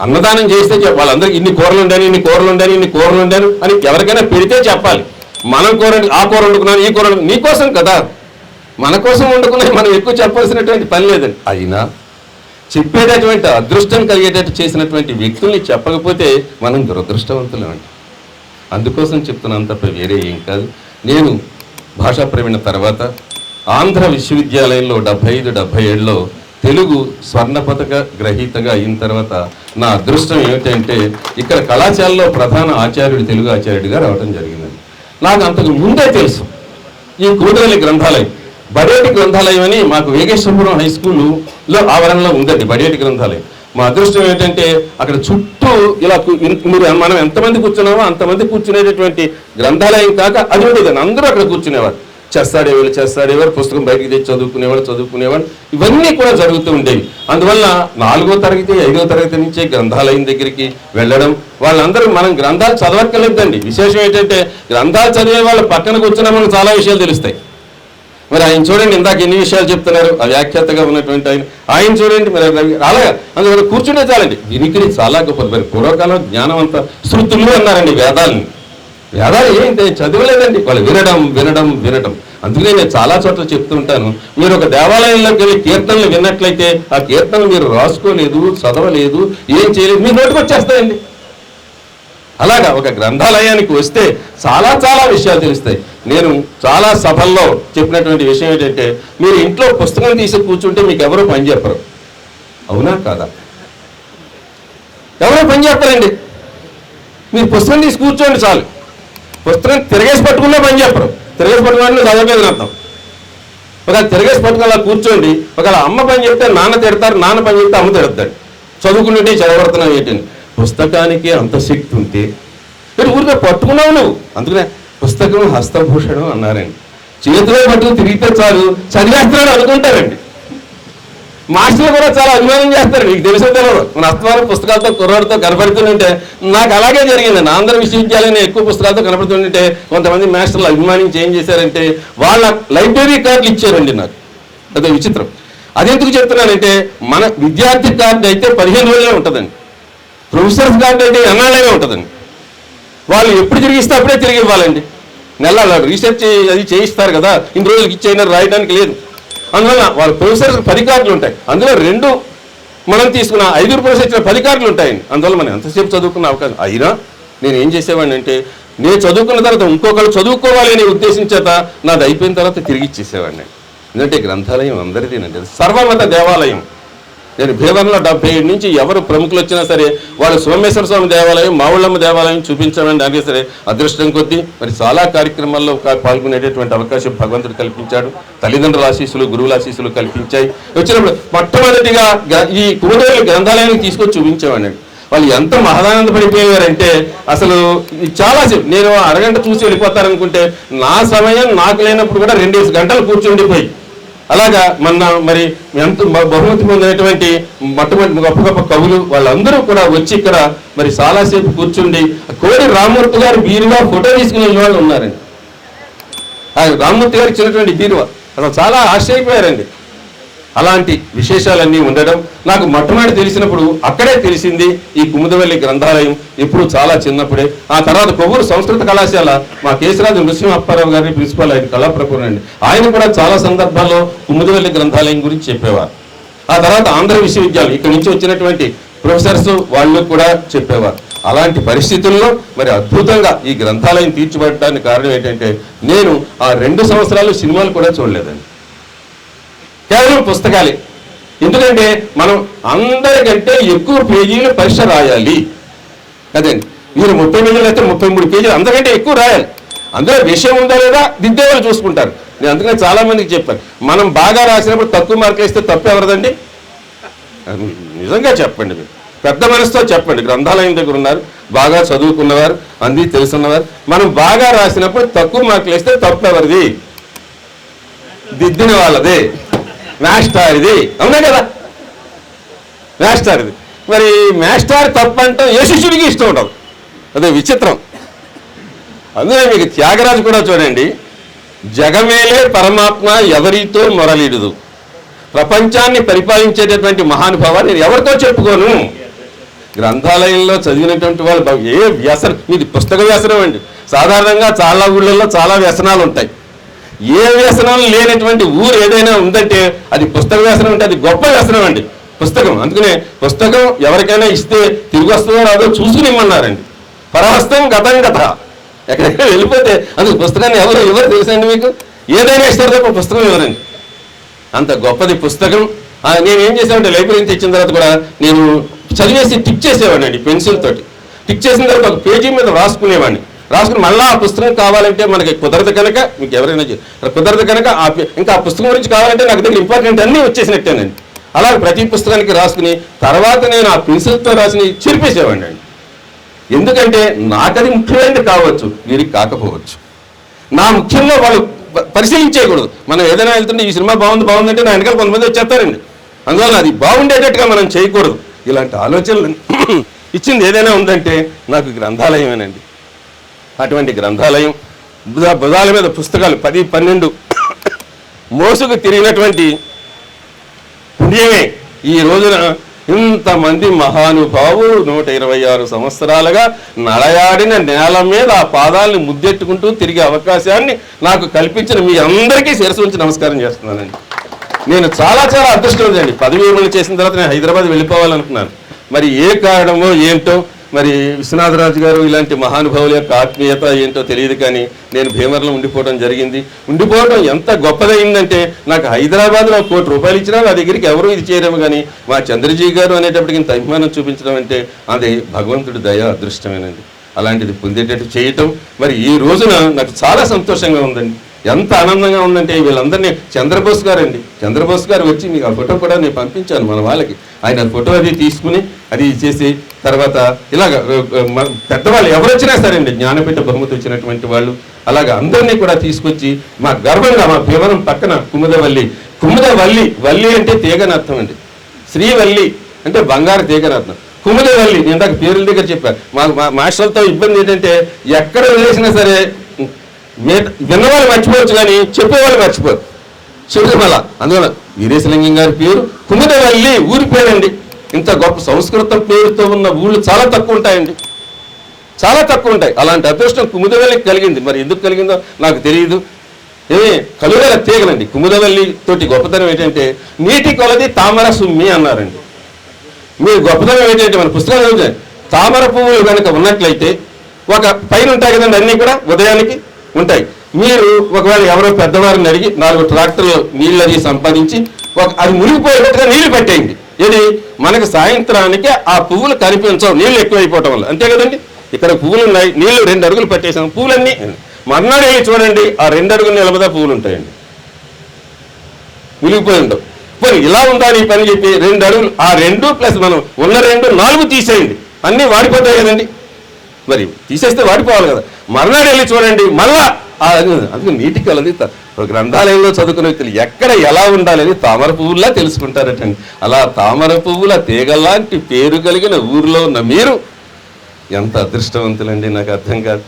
అన్నదానం చేస్తే వాళ్ళందరికీ ఇన్ని కూరలు ఉండాను అని ఎవరికైనా పెడితే చెప్పాలి. మనం ఆ కూర వండుకున్నాను, ఈ కూర నీకోసం కదా, మన కోసం వండుకున్నాయి మనం ఎక్కువ చెప్పాల్సినటువంటి పని లేదండి. అయినా చెప్పేటటువంటి అదృష్టం కలిగేటట్టు చేసినటువంటి వ్యక్తుల్ని చెప్పకపోతే మనం దురదృష్టవంతులం అండి. అందుకోసం చెప్తున్నాను తప్ప వేరే ఏం కాదు. నేను భాషా ప్రవీణ తర్వాత ఆంధ్ర విశ్వవిద్యాలయంలో 75-77లో తెలుగు స్వర్ణ పథక గ్రహీతగా అయిన తర్వాత నా అదృష్టం ఏమిటంటే ఇక్కడ కళాశాలలో ప్రధాన ఆచార్యుడు తెలుగు ఆచార్యుడిగా రావడం జరిగిందండి. నాకు అంతకు ముందే తెలుసు ఈ కూడలి గ్రంథాలయం, బడేటి గ్రంథాలయం అని మాకు వేగేశ్వరపురం హై స్కూల్లో ఆవరణలో ఉందండి బడేటి గ్రంథాలయం. మా అదృష్టం ఏంటంటే అక్కడ చుట్టూ ఇలా మీరు మనం ఎంతమంది కూర్చున్నామో అంతమంది కూర్చునేటటువంటి గ్రంథాలయం కాక అది ఉండేది. అందరూ అక్కడ కూర్చునేవారు. చేస్తాడేవారు, పుస్తకం బయటికి తెచ్చి చదువుకునేవాడు. ఇవన్నీ కూడా జరుగుతూ ఉండేవి. అందువల్ల 4వ తరగతి 5వ తరగతి నుంచే గ్రంథాలయం దగ్గరికి వెళ్ళడం, వాళ్ళందరూ మనం గ్రంథాలు చదవక్కర్లేదండి. విశేషం ఏంటంటే గ్రంథాలు చదివే వాళ్ళ పక్కన కూర్చున్నా మనకు చాలా విషయాలు తెలుస్తాయి. మరి ఆయన చూడండి, ఇందాక ఎన్ని విషయాలు చెప్తున్నారు, ఆ వ్యాఖ్యాతగా ఉన్నటువంటి ఆయన చూడండి. మరి అలాగా అందువల్ల కూర్చుంటే చాలండి. వినికిడి చాలా గొప్పది. మరి పూర్వకాలం జ్ఞానవంత శృతులు అన్నారండి వేదాలని. వేదాలు ఏంటి చదవలేదండి, వాళ్ళు వినడం వినడం వినడం. అందుకనే నేను చాలా చోట్ల చెప్తుంటాను, మీరు ఒక దేవాలయంలోకి వెళ్ళి కీర్తనలు విన్నట్లయితే ఆ కీర్తనలు మీరు రాసుకోలేదు, చదవలేదు, ఏం చేయలేదు, మీ నోటికి వచ్చేస్తాయండి. అలాగా ఒక గ్రంథాలయానికి వస్తే చాలా చాలా విషయాలు తెలుస్తాయి. నేను చాలా సభల్లో చెప్పినటువంటి విషయం ఏంటంటే, మీరు ఇంట్లో పుస్తకం తీసి కూర్చుంటే మీకు ఎవరో పని చెప్పరు. అవునా కాదా? ఎవరో పని చెప్పరండి. మీరు పుస్తకం తీసి కూర్చోండి చాలు. పుస్తకం తిరగేసి పట్టుకున్నా పని చెప్పరు. తిరగేసి పట్టుకున్నా చదవలేదని అర్థం. ఒకవేళ తిరగేసి పట్టుకుని కూర్చోండి, ఒకవేళ అమ్మ పని చెప్తే నాన్న తిడతారు, నాన్న పని చెప్తే అమ్మ తిడతాడు. చదువుకుంటుంటే చదవబడుతున్నావు ఏంటని. పుస్తకానికి అంత శక్తి ఉంటే మీరు ఊరికే పట్టుకున్నావు నువ్వు. అందుకనే పుస్తకం హస్తభూషణం అన్నారండి. చేతిలో పట్టుకుని తిరిగితే చాలు చదివేస్తున్నాడు అనుకుంటారండి. మాస్టర్లు కూడా చాలా అభిమానం చేస్తారు. మీకు తెలిసే తెలియదు, మన అస్తమానం పుస్తకాలతో కుర్రాడితో కనపడుతుంటే నాకు అలాగే జరిగిందండి. ఆంధ్ర విశ్వవిద్యాలయం ఎక్కువ పుస్తకాలతో కనపడుతుంటే కొంతమంది మాస్టర్లు అభిమానించి ఏం చేశారంటే వాళ్ళ లైబ్రరీ కార్డులు ఇచ్చారండి నాకు. అదే విచిత్రం. అదెందుకు చెప్తున్నానంటే, మన విద్యార్థి కార్డు అయితే 15 రోజులే ఉంటుందండి, ప్రొఫెసర్స్ కార్డు అయితే ఎన్నాళ్ళైనా ఉంటుందండి. వాళ్ళు ఎప్పుడు తిరిగిస్తే అప్పుడే తిరిగి ఇవ్వాలండి. నెల రీసెర్చ్ అది చేయిస్తారు కదా, ఇన్ని రోజులకి ఇచ్చేయినా రాయడానికి లేదు. అందువల్ల వాళ్ళ ప్రొఫెసర్స్ 10 కార్డులు ఉంటాయి. అందులో 2 మనం తీసుకున్న 5 ప్రొఫెసర్ ఇచ్చిన 10 కార్డులు ఉంటాయండి. అందువల్ల మనం ఎంతసేపు చదువుకున్న అవకాశం అయినా నేను ఏం చేసేవాడిని అంటే, నేను చదువుకున్న తర్వాత ఇంకొకరు చదువుకోవాలి అనే ఉద్దేశం చేత నాది అయిపోయిన తర్వాత తిరిగి ఇచ్చేసేవాడిని. ఎందుకంటే గ్రంథాలయం అందరిదేనండి, సర్వమత దేవాలయం. నేను భీమవరంలో 77 నుంచి ఎవరు ప్రముఖులు వచ్చినా సరే వాళ్ళు సోమేశ్వర స్వామి దేవాలయం, మావుళ్ళమ్మ దేవాలయం చూపించామని అనే సరే అదృష్టం కొద్దీ మరి చాలా కార్యక్రమాల్లో పాల్గొనేటటువంటి అవకాశం భగవంతుడు కల్పించాడు. తల్లిదండ్రుల ఆశీస్సులు, గురువుల ఆశీస్సులు కల్పించాయి. వచ్చినప్పుడు మొట్టమొదటిగా ఈ కుమరేలు గ్రంథాలయానికి తీసుకొచ్చి చూపించేవాడిని. వాళ్ళు ఎంత మహదానందపడిపోయేవారంటే అసలు చాలా నేను అరగంట చూసి వెళ్ళిపోతారనుకుంటే నా సమయం నాకు లేనప్పుడు కూడా 2 గంటలు కూర్చుండిపోయి అలాగా మరి ఎంత బహుమతి పొందినటువంటి మొట్టమొదటి గొప్ప గొప్ప కవులు వాళ్ళందరూ కూడా వచ్చి ఇక్కడ మరి చాలాసేపు కూర్చుండి కోడి రామూర్తి గారు బీరువా ఫోటో తీసుకునే వాళ్ళు ఉన్నారండి. రామూర్తి గారు ఇచ్చినటువంటి బీరువా అసలు చాలా ఆశ్చర్యపోయారండి. అలాంటి విశేషాలన్నీ ఉండడం నాకు మొట్టమొదటి తెలిసినప్పుడు అక్కడే తెలిసింది ఈ కుముదవెల్లి గ్రంథాలయం ఎప్పుడు చాలా చిన్నప్పుడే. ఆ తర్వాత కొవ్వూరు సంస్కృత కళాశాల మా కేశరాజు నృసింహ అప్పారావు గారి ప్రిన్సిపాల్, ఆయన కళాప్రపూర్ణ అండి. ఆయన కూడా చాలా సందర్భాల్లో కుముదవెల్లి గ్రంథాలయం గురించి చెప్పేవారు. ఆ తర్వాత ఆంధ్ర విశ్వవిద్యాలయం ఇక్కడి నుంచి వచ్చినటువంటి ప్రొఫెసర్స్ వాళ్ళు కూడా చెప్పేవారు. అలాంటి పరిస్థితుల్లో మరి అద్భుతంగా ఈ గ్రంథాలయం తీర్చిపడటానికి కారణం ఏంటంటే, నేను ఆ 2 సంవత్సరాలు సినిమాలు కూడా చూడలేదండి, కేవలం పుస్తకాలే. ఎందుకంటే మనం అందరికంటే ఎక్కువ పేజీలు పరీక్ష రాయాలి కదండి. మీరు 30 పేజీలు అయితే 33 పేజీలు అందరికంటే ఎక్కువ రాయాలి. అందులో విషయం ఉందా లేదా దిద్దేవాళ్ళు చూసుకుంటారు. నేను అందుకని చాలా మందికి చెప్పాను, మనం బాగా రాసినప్పుడు తక్కువ మార్కులు ఇస్తే తప్పు ఎవరిదండి? నిజంగా చెప్పండి, మీరు పెద్ద మనసుతో చెప్పండి. గ్రంథాలయం దగ్గర ఉన్నారు, బాగా చదువుకున్నవారు, అన్నీ తెలుసున్నవారు. మనం బాగా రాసినప్పుడు తక్కువ మార్కులు ఇస్తే తప్పు ఎవరిది? దిద్దిన వాళ్ళదే, మాస్టార్ది. అవునా కదా, మాస్టార్ది. మరి మాస్టర్ తప్పంటే ఏ శిష్యుడికి ఇష్టం ఉండదు. అదే విచిత్రం. అందులో మీకు త్యాగరాజు కూడా చూడండి, జగమేలే పరమాత్మ ఎవరితో మొరలిడుదు, ప్రపంచాన్ని పరిపాలించేటటువంటి మహానుభావ నేను ఎవరితో చెప్పుకోను. గ్రంథాలయంలో చదివినటువంటి వాళ్ళు ఏ వ్యసనం, ఇది పుస్తక వ్యసనం అండి. సాధారణంగా చాలా ఊళ్ళల్లో చాలా వ్యసనాలు ఉంటాయి. ఏ వ్యసనాలు లేనటువంటి ఊరు ఏదైనా ఉందంటే అది పుస్తక వ్యసనం అంటే అది గొప్ప వ్యసనం అండి పుస్తకం. అందుకనే పుస్తకం ఎవరికైనా ఇస్తే తిరిగి వస్తుందో రాదో చూసుకుని ఇమ్మన్నారండి. పరహస్తం గతం కథ, ఎక్కడెక్కడ వెళ్ళిపోతే అందుకు పుస్తకాన్ని ఎవరు తెలుసండి మీకు? ఏదైనా ఇస్తారు తప్ప పుస్తకం ఎవరండి, అంత గొప్పది పుస్తకం. నేను ఏం చేసానంటే లైబ్రరీ నుంచి ఇచ్చిన తర్వాత కూడా నేను చదివేసి టిక్ చేసేవాడిని అండి, పెన్సిల్ తోటి. టిక్ చేసిన తర్వాత ఒక పేజీ మీద రాసుకునేవాడిని. రాసుకుని మళ్ళీ ఆ పుస్తకం కావాలంటే మనకి కుదరదు కనుక, మీకు ఎవరైనా కుదరదు కనుక ఇంకా ఆ పుస్తకం గురించి కావాలంటే నాకు దగ్గర ఇంపార్టెంట్ అన్నీ వచ్చేసినట్టేనండి. అలాగే ప్రతి పుస్తకానికి రాసుకుని తర్వాత నేను ఆ పెన్సిల్తో రాసి చెరిపేసేవాడిని అండి. ఎందుకంటే నాకు అది ముఖ్యమైనది కావచ్చు, వీరికి కాకపోవచ్చు. నా ముఖ్యంగా వాళ్ళు పరిశీలించేయకూడదు. మనం ఏదైనా వెళ్తుంటే ఈ సినిమా బాగుందంటే నా వెనకాల కొంతమంది వచ్చేస్తారండి. అందువల్ల అది బాగుండేటట్టుగా మనం చేయకూడదు. ఇలాంటి ఆలోచనలు ఇచ్చింది ఏదైనా ఉందంటే నాకు గ్రంథాలయమేనండి. అటువంటి గ్రంథాలయం, భుజాల మీద పుస్తకాలు 10, 12 మోసుకు తిరిగినటువంటి పుణ్యమే ఈ రోజున ఇంతమంది మహానుభావులు 126 సంవత్సరాలుగా నడయాడిన నేల మీద ఆ పాదాలని ముద్దెట్టుకుంటూ తిరిగే అవకాశాన్ని నాకు కల్పించిన మీ అందరికీ శిరస్సు ఉంచి నమస్కారం చేస్తున్నానండి. నేను చాలా చాలా అదృష్టవంతుడండి. పదవి విరమణ చేసిన తర్వాత నేను హైదరాబాద్ వెళ్ళిపోవాలనుకున్నాను. మరి ఏ కారణమో ఏంటో, మరి విశ్వనాథరాజు గారు ఇలాంటి మహానుభావుల యొక్క ఆత్మీయత ఏంటో తెలియదు, కానీ నేను భీమవరంలో ఉండిపోవడం జరిగింది. ఉండిపోవడం ఎంత గొప్పదైందంటే, నాకు హైదరాబాద్లో 1 కోటి రూపాయలు ఇచ్చినా నా దగ్గరికి ఎవరు ఇది చేయరేమో, కానీ మా చంద్రజీ గారు అనేటప్పటికి ఇంత అభిమానం చూపించడం అంటే అది భగవంతుడి దయ, అదృష్టమేనండి. అలాంటిది పొందేటట్టు చేయటం మరి ఈ రోజున నాకు చాలా సంతోషంగా ఉందండి. ఎంత ఆనందంగా ఉందంటే, వీళ్ళందరినీ చంద్రబోస్ గారండి, చంద్రబోస్ గారు వచ్చి మీకు ఆ ఫోటో కూడా నేను పంపించాను మన వాళ్ళకి. ఆయన ఫోటో అది తీసుకుని అది చేసి తర్వాత ఇలాగ పెద్దవాళ్ళు ఎవరు వచ్చినా సరే అండి, జ్ఞానపీఠ బహుమతి వచ్చినటువంటి వాళ్ళు అలాగ అందరినీ కూడా తీసుకొచ్చి మా గర్వంగా మా భీమవరం పక్కన కుముదవల్లి, వల్లి అంటే తీగని అర్థం అండి. శ్రీవల్లి అంటే బంగారు తీగని అర్థం. కుముదవల్లి నేను ఇందాక పేర్ల దగ్గర చెప్పాను. మా మాస్టర్లతో ఇబ్బంది ఏంటంటే, ఎక్కడ వేసినా సరే విన్నవాళ్ళు మర్చిపోవచ్చు కానీ చెప్పేవాళ్ళు మర్చిపోరు. శబరిమల అందువల్ల వీరేశలింగం గారి పేరు కుముదవల్లి ఊరి పేరండి. ఇంత గొప్ప సంస్కృతం పేరుతో ఉన్న ఊళ్ళు చాలా తక్కువ ఉంటాయండి, చాలా తక్కువ ఉంటాయి. అలాంటి అదృష్టం కుముదవల్లికి కలిగింది. మరి ఎందుకు కలిగిందో నాకు తెలియదు. కలువల తీగలండి. కుముదవల్లి తోటి గొప్పతనం ఏంటంటే, నీటి కొలది తామర సుమ్మి అన్నారండి. మీ గొప్పతనం ఏంటంటే, మన పుస్తకాలు తామర పువ్వులు కనుక ఉన్నట్లయితే ఒక పైన ఉంటాయి కదండి, అన్నీ కూడా ఉదయానికి ఉంటాయి. మీరు ఒకవేళ ఎవరో పెద్దవారిని అడిగి 4 ట్రాక్టర్లు నీళ్ళు అది సంపాదించి అది మునిగిపోయేటట్టుగా నీళ్లు పెట్టేయండి. ఇది మనకు సాయంత్రానికి ఆ పువ్వులు కనిపించవు, నీళ్ళు ఎక్కువైపోవటం వల్ల. అంతే కదండి. ఇక్కడ పువ్వులు ఉన్నాయి, నీళ్లు 2 అడుగులు పెట్టేసాం, పువ్వులన్నీ మర్నాడు వెళ్ళి చూడండి, ఆ 2 అడుగులు నిలబదా పువ్వులు ఉంటాయండి, మునిగిపోయి ఉండవు. మరి ఇలా ఉండాలి ఈ పని చెప్పి 2 అడుగులు, ఆ 2 ప్లస్ మనం ఉన్న 2 4 తీసేయండి, అన్నీ వాడిపోతాయి కదండి. మరి తీసేస్తే వాడిపోవాలి కదా. మర్నాడు వెళ్ళి చూడండి, మళ్ళా అందుకు నీటి కలది గ్రంథాలయంలో చదువుకునే వ్యక్తులు ఎక్కడ ఎలా ఉండాలని తామర పువ్వులా తెలుసుకుంటారటండి. అలా తామర పువ్వుల తీగలాంటి పేరు కలిగిన ఊరిలో ఉన్న మీరు ఎంత అదృష్టవంతులండి, నాకు అర్థం కాదు.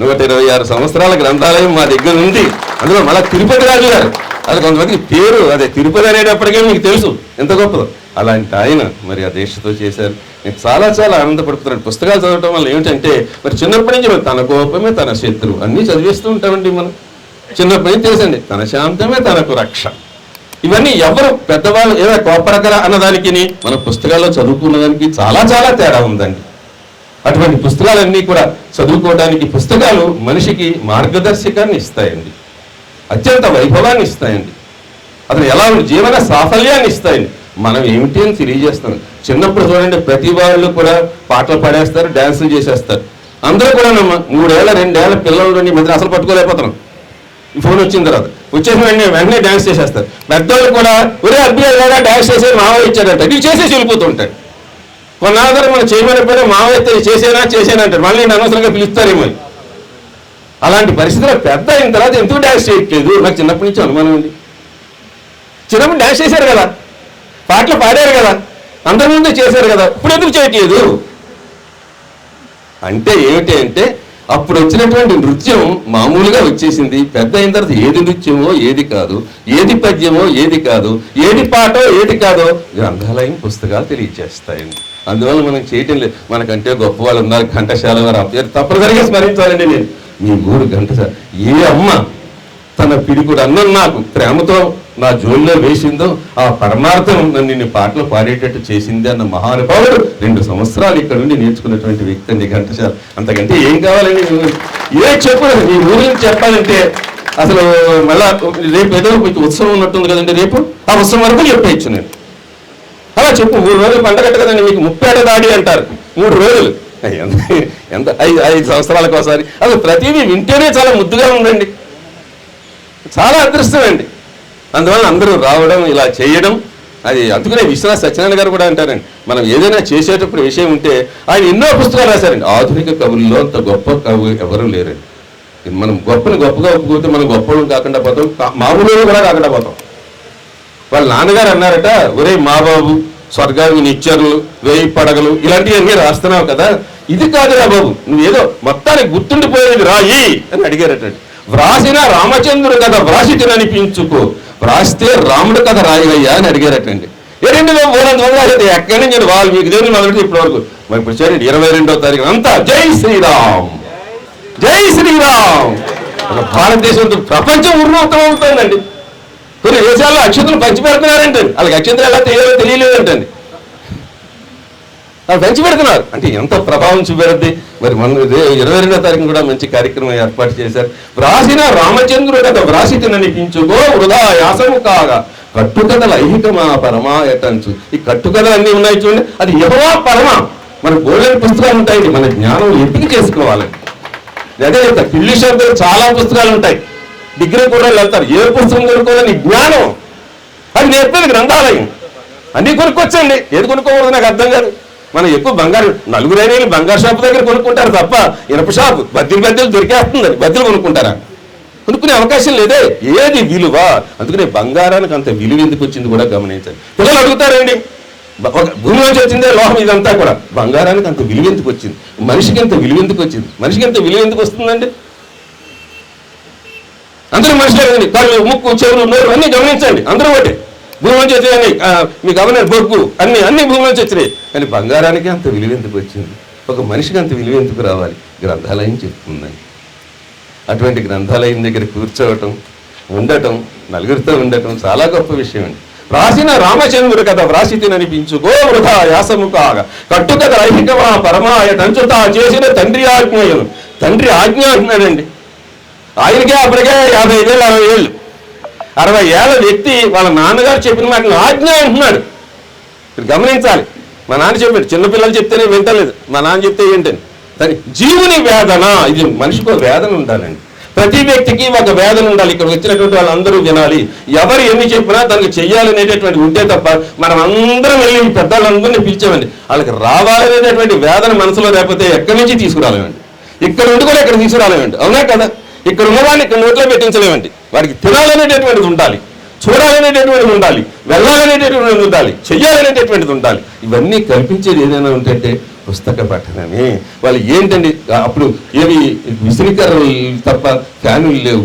126 సంవత్సరాల గ్రంథాలయం మా దగ్గర ఉంది. అందులో మళ్ళీ తిరుపతి రాజు గారు, అది కొంతమందికి పేరు అదే తిరుపతి అనేటప్పటికే మీకు తెలుసు ఎంత గొప్పదో. అలాంటి ఆయన మరి ఆ దీక్షతో చేశారు. నేను చాలా చాలా ఆనందపడుతున్నాను. పుస్తకాలు చదవటం వల్ల ఏమిటంటే, మరి చిన్నప్పటి నుంచి తన కోపమే తన శత్రువు అన్నీ చదివేస్తూ ఉంటామండి మనం. చిన్నప్పటి నుంచి తెలుసండి, తన శాంతమే తనకు రక్ష. ఇవన్నీ ఎవరు పెద్దవాళ్ళు ఏదో కోపరకరా అన్నదానికి మన పుస్తకాల్లో చదువుకున్నదానికి చాలా చాలా తేడా ఉందండి. అటువంటి పుస్తకాలన్నీ కూడా చదువుకోవడానికి, పుస్తకాలు మనిషికి మార్గదర్శకాన్ని ఇస్తాయండి, అత్యంత వైభవాన్ని ఇస్తాయండి, అతను ఎలా జీవన సాఫల్యాన్ని ఇస్తాయండి. మనం ఏమిటి అని తెలియజేస్తాం. చిన్నప్పుడు చూడండి, ప్రతి వాళ్ళు కూడా పాటలు పాడేస్తారు, డ్యాన్సులు చేసేస్తారు. అందరూ కూడా 3 ఏళ్ళ 2 ఏళ్ళ పిల్లలు ఈ మధ్య అసలు పట్టుకోలేకపోతున్నాం. ఈ ఫోన్ వచ్చిన తర్వాత వచ్చేసిన వెంటనే డ్యాన్స్ చేసేస్తారు. పెద్దవాళ్ళు కూడా ఒరే అభ్యర్థిగా డ్యాన్స్ చేసే మావయ్య ఇచ్చాడంట, ఇది చేసేసి వెళ్ళిపోతుంటాడు. కొన్నాళ్ళ మనం చేయమని మావయ్య చేసేనా అంటారు, మళ్ళీ నేను అనవసరంగా పిలుస్తారేమో. అలాంటి పరిస్థితిలో పెద్ద అయిన తర్వాత ఎందుకు డ్యాన్స్ చేయట్లేదు నాకు చిన్నప్పటి నుంచి అనుమానం అండి. చిన్నప్పుడు డ్యాన్స్ చేశారు కదా, పాటలు పాడారు కదా, అందరి ముందు చేశారు కదా, ఇప్పుడు ఎందుకు చేయట్లేదు అంటే ఏమిటి అంటే, అప్పుడు వచ్చినటువంటి నృత్యం మామూలుగా వచ్చేసింది. పెద్ద అయిన తర్వాత ఏది నృత్యమో ఏది కాదు, ఏది పద్యమో ఏది కాదు, ఏది పాటో ఏది కాదో గ్రంథాలయం పుస్తకాలు తెలియజేస్తాయండి. అందువల్ల మనం చేయటం లేదు. మనకంటే గొప్ప వాళ్ళు ఉన్నారు, ఘంటశాల వారు పేరు తప్పనిసరిగా స్మరించాలండి. నేను మీ ఊరు ఘంటశాల, ఏ అమ్మ తన పిడికుడు అన్నం నాకు ప్రేమతో నా జోలిలో వేసిందో ఆ పరమార్థం నన్ను నిన్ను పాటలు పాడేటట్టు చేసింది అన్న మహానుభావుడు 2 సంవత్సరాలు ఇక్కడ నుండి నేర్చుకున్నటువంటి వ్యక్తి అండి ఘంటశాల. అంతకంటే ఏం కావాలండి? ఏ చెప్పలేదు మీ ఊరి నుంచి చెప్పాలంటే అసలు మళ్ళా రేపు ఏదో మీకు ఉత్సవం ఉన్నట్టుంది కదండి, రేపు ఆ ఉత్సవం వరకు చెప్పేయచ్చు నేను. అలా చెప్పు, 3 రోజులు పండగట్ట కదండి, మీకు 30 ఏట దాడి అంటారు, 3 రోజులు ఎంత 5 సంవత్సరాలకు ఒకసారి. అసలు ప్రతిదీ వింటేనే చాలా ముద్దుగా ఉందండి, చాలా అదృష్టం అండి. అందువల్ల అందరూ రావడం, ఇలా చేయడం, అది అందుకనే విశ్వనాథ్ సత్యనారాయణ గారు కూడా అంటారండి, మనం ఏదైనా చేసేటప్పుడు విషయం ఉంటే ఆయన ఎన్నో పుస్తకాలు రాశారండి. ఆధునిక కవుల్లో అంత గొప్ప కవి ఎవరూ లేరండి. మనం గొప్పని గొప్పగా ఒప్పుకోతే మనం గొప్పలు కాకుండా పోతాం, మామూలు కూడా కాకుండా పోతాం. వాళ్ళ నాన్నగారు అన్నారట, ఒరే మా బాబు స్వర్గానికి నిత్యర్లు 1000 పడగలు ఇలాంటివన్నీ రాస్తున్నావు కదా, ఇది కాదురా బాబు, నువ్వేదో మొత్తానికి గుర్తుండిపోయేది రాయి అని అడిగారట. వ్రాసిన రామచంద్రుడు కదా వ్రాసిటిననిపించుకో, రాస్తే రాముడు కథ రాయవయ్యా అని అడిగారటండి. ఏంటంటే ఎక్కడి నుంచి వాళ్ళు మీకు దేవుని మొదటి ఇప్పటి వరకు మరి ఇప్పుడు చేయండి 22వ తారీఖు అంతా జై శ్రీరామ్ జై శ్రీరామ్. భారతదేశం ప్రపంచం ఉన్మత్తం అవుతుందండి. కొన్ని దేశాల్లో అక్షంతలు పంచి పెడుతున్నారంటండి. వాళ్ళకి అక్షంతలు ఎలా తెలియలేదంటండి, వాళ్ళు పంచి పెడుతున్నారు. అంటే ఎంత ప్రభావం చూపెడద్ది. మరి మన 22వ తారీఖు కూడా మంచి కార్యక్రమం ఏర్పాటు చేశారు. వ్రాసిన రామచంద్రుడు కథ వ్రాసి ననిపించుకో వృధా యాసము కాగా కట్టుకథలు ఐహికమా పరమా ఎటంచు. ఈ కట్టుకథలు అన్నీ ఉన్నాయి చూడండి, అది యెహోవా పరమా. మన గోల్డెన్ పుస్తకాలు ఉంటాయండి, మన జ్ఞానం ఎంపిక చేసుకోవాలండి. అదే చెప్తా, ఢిల్లీ షాప్ చాలా పుస్తకాలు ఉంటాయి, డిగ్రీ కూడా వెళ్తారు. ఏ పుస్తకం కొనుక్కోవాలని జ్ఞానం అది నేర్పేది గ్రంథాలయం. అన్నీ కొనుక్కొచ్చండి, ఏది కొనుక్కోకూడదు నాకు అర్థం కాదు. మనం ఎక్కువ బంగారు నలుగురైన బంగారు షాపు దగ్గర కొనుక్కుంటారు తప్ప ఇనప షాపు బద్దెలు దొరికేస్తుందని బద్దెలు కొనుక్కుంటారా? కొనుక్కునే అవకాశం లేదే. ఏది విలువ? అందుకనే బంగారానికి అంత విలువ ఎందుకు వచ్చింది కూడా గమనించండి. పిల్లలు అడుగుతారండి, భూమి నుంచి వచ్చిందే లోహం ఇదంతా కూడా, బంగారానికి అంత విలువ ఎందుకు వచ్చింది? మనిషికి ఎంత విలువ ఎందుకు వచ్చింది? మనిషికి ఎంత విలువ ఎందుకు వస్తుందండి? అందరూ మనుషులే కదండి, కళ్ళు ముక్కు చెవులు నోరు అన్ని గమనించండి. అందరూ ఒకటి భూమి నుంచి వచ్చాయని మీకు గమనించండి, బొగ్గు అన్ని భూమి నుంచి వచ్చినాయి. కానీ బంగారానికి అంత విలువ ఎందుకు వచ్చింది? ఒక మనిషికి అంత విలువ ఎందుకు రావాలి? గ్రంథాలయం చెప్తుందండి. అటువంటి గ్రంథాలయం దగ్గర కూర్చోవటం, ఉండటం, నలుగురితో ఉండటం చాలా గొప్ప విషయం అండి. రాసిన రామచంద్రుడు కథ వ్రాసి తిననిపించుకో వృధా యాసము కాగా కట్టుకథ ఐహికమా పరమాయ టంచుతా చేసిన తండ్రి ఆజ్ఞయను. తండ్రి ఆజ్ఞ అంటున్నాడండి. ఆయనకే అప్పటికే 55 ఏళ్ళు 60 ఏళ్ళు 60 ఏళ్ళ వ్యక్తి వాళ్ళ నాన్నగారు చెప్పిన మాటను ఆజ్ఞ అంటున్నాడు. గమనించాలి. మా నాన్న చెప్పాడు, చిన్నపిల్లలు చెప్తేనే వింటలేదు, మా నాన్న చెప్తే ఏంటని. కానీ జీవుని వేదన, ఇది మనిషికి ఒక వేదన ఉండాలండి. ప్రతి వ్యక్తికి ఒక వేదన ఉండాలి. ఇక్కడ వచ్చినటువంటి వాళ్ళందరూ వినాలి. ఎవరు ఎన్ని చెప్పినా దానికి చెయ్యాలనేటటువంటి ఉంటే తప్ప మనం అందరం వెళ్ళి పెద్దవాళ్ళందరినీ పిలిచామండి. వాళ్ళకి రావాలనేటటువంటి వేదన మనసులో లేకపోతే ఎక్కడి నుంచి తీసుకురాలేమండి. ఇక్కడ ఉండి కూడా ఇక్కడ తీసుకురాలేమండి. అవునా కదా? ఇక్కడ ఉన్నవాడిని ఇక్కడ నోట్లో పెట్టించలేమండి. వాడికి తినాలనేటటువంటిది ఉండాలి, చూడాలనేటటువంటిది ఉండాలి, వెళ్ళాలనేటటువంటిది ఉండాలి, చెయ్యాలనేటటువంటిది ఉండాలి. ఇవన్నీ కల్పించేది ఏదైనా ఉంటే పుస్తక పఠనమే. వాళ్ళు ఏంటండి, అప్పుడు ఏవి విసిరికర్రలు తప్ప ఫ్యానులు లేవు,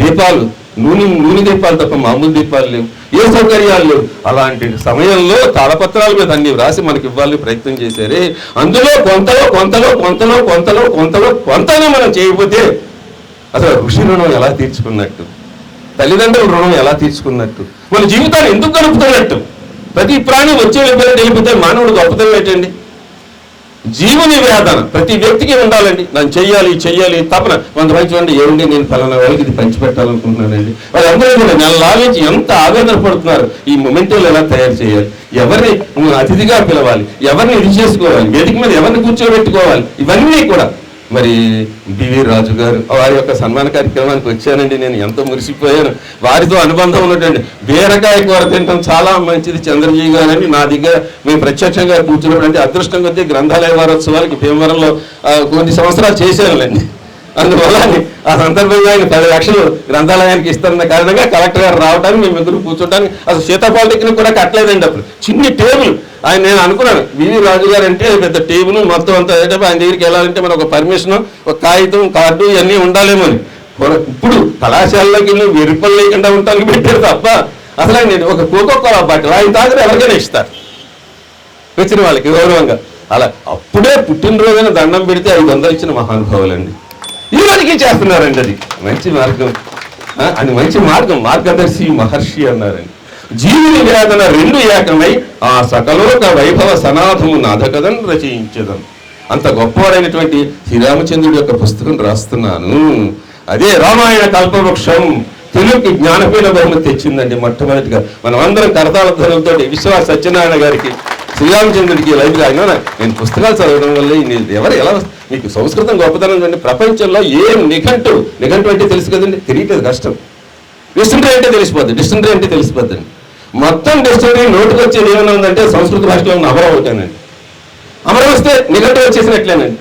దీపాలు నూనె దీపాలు తప్ప మామూలు దీపాలు లేవు, ఏ సౌకర్యాలు లేవు. అలాంటి సమయంలో తాళపత్రాల మీద అన్ని వ్రాసి మనకి ఇవ్వాలని ప్రయత్నం చేశారే. అందులో కొంతలో మనం చేయకపోతే అసలు ఋషి రుణం ఎలా తీర్చుకున్నట్టు, తల్లిదండ్రుల రుణం ఎలా తీర్చుకున్నట్టు, మన జీవితాన్ని ఎందుకు గడుపుతున్నట్టు. ప్రతి ప్రాణి వచ్చే వెళ్ళిపోతే మానవుడు గొప్పతనం ఏంటండి? జీవుని వేదన ప్రతి వ్యక్తికి ఉండాలండి. నన్ను చెయ్యాలి తపన. కొంతమంది చూడండి, ఏమండి నేను ఫలానా వాళ్ళకి ఇది పంచిపెట్టాలనుకుంటున్నానండి. వాళ్ళందరూ కూడా నెలలాగించి ఎంత ఆవేదన పడుతున్నారు. ఈ మొమెంటోలు ఎలా తయారు చేయాలి, ఎవరిని అతిథిగా పిలవాలి, ఎవరిని ఇది చేసుకోవాలి, వేదిక మీద ఎవరిని కూర్చోబెట్టుకోవాలి, ఇవన్నీ కూడా. మరి బివి రాజు గారు వారి యొక్క సన్మాన కార్యక్రమానికి వచ్చానండి. నేను ఎంతో మురిసిపోయాను. వారితో అనుబంధం ఉన్నటువంటి బీరకాయ కూర తినడం చాలా మంచిది చంద్రజీ గారు అని నా దగ్గర మేము ప్రత్యక్షంగా కూర్చున్నటువంటి అదృష్టం కొద్దీ గ్రంథాలయ వారోత్సవాలకి భీమవరంలో కొన్ని సంవత్సరాలు చేశానులేండి. అందువల్ల ఆ సందర్భంగా ఆయన 10 లక్షలు గ్రంథాలయానికి ఇస్తున్న కారణంగా కలెక్టర్ గారు రావడానికి మేము ముగ్గురు కూర్చోడానికి అసలు సీతాపాలిటెక్నిక్ కూడా కట్టలేదండి. అప్పుడు చిన్ని టేబుల్ ఆయన, నేను అనుకున్నాను వివి రాజు గారు అంటే పెద్ద టేబుల్ మొత్తం అంతా ఆయన దగ్గరికి వెళ్ళాలంటే మన ఒక పర్మిషన్, ఒక కాగితం, కార్డు ఇవన్నీ ఉండాలేమో అని. ఇప్పుడు కళాశాలలోకి వెరుపలు లేకుండా ఉండటానికి పెట్టారు తప్ప అసలు నేను ఒక కోకోకోలా బాటిల్ ఆయన తాగితే ఎవరికైనా ఇస్తారు వచ్చిన వాళ్ళకి గౌరవంగా. అలా అప్పుడే పుట్టినరోజైన దండం పెడితే 500 ఇచ్చిన మహానుభావులండి. ఈ రోజుకి చేస్తున్నారండి. అది మంచి మార్గం, అది మంచి మార్గం. మార్గదర్శి మహర్షి అన్నారండి. జీవుని వేదన రెండు ఏకమై ఆ సకలోక వైభవ సనాథము నాథకథను రచయించదను. అంత గొప్పవాడైనటువంటి శ్రీరామచంద్రుడి యొక్క పుస్తకం రాస్తున్నాను. అదే రామాయణ కల్పవృక్షం తెలుగుకి జ్ఞానపీఠ బహుమతి తెచ్చిందండి. మొట్టమొదటిగా మనం అందరం కరతాళ ధ్వనులతో విశ్వాస సత్యనారాయణ గారికి, శ్రీరామచంద్రుడికి లైబ్రరీ అయినా నేను పుస్తకాలు చదవడం వల్ల ఎవరు ఎలా మీకు సంస్కృతం గొప్పతనం కండి. ప్రపంచంలో ఏ నిఘంటు అంటే తెలుసు కదండి, తెలియట్లేదు కష్టం. డిక్షనరీ అంటే తెలిసిపోద్దండి. మొత్తం డిక్షనరీ నోటికి వచ్చేది ఏమైనా ఉందంటే సంస్కృత భాషలో ఉన్న అమరం అవుతానండి. అమరం వస్తే నిఘంటు వచ్చేసినట్లేనండి.